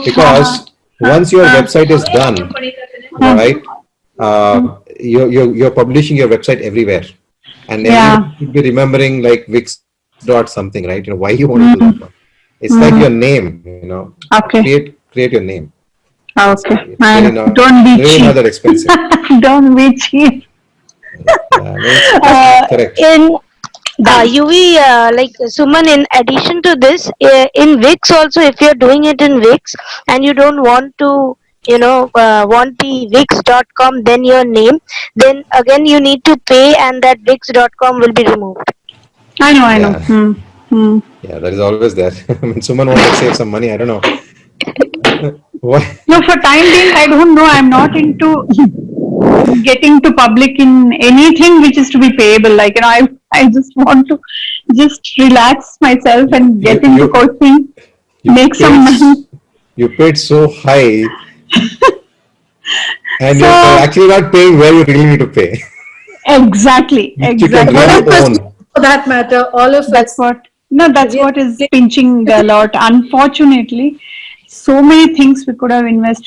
Because once your website is done, right? You're publishing your website everywhere, and everyone should be remembering like Wix dot something, right? Why you want to do that one? It's like your name, Okay. Create your name. Okay. Don't be cheap. Not that expensive. Don't be cheap. Correct. In UV, like Suman, in addition to this, in Wix also, if you're doing it in Wix and you don't want to, want the Wix.com, then your name, then again you need to pay and that Wix.com will be removed. I know. Yeah, that is always there. I mean, Suman wants to save some money. I don't know. Why? No, for time being, I don't know. I'm not into getting to public in anything which is to be payable. Like, I just want to just relax myself and get into coaching, make some money. You paid so high. And So- you're actually not paying where you really need to pay. Exactly, You can exactly. really own. For that matter, all of That's us. what, no, that's what is pinching a lot. Unfortunately, so many things we could have invested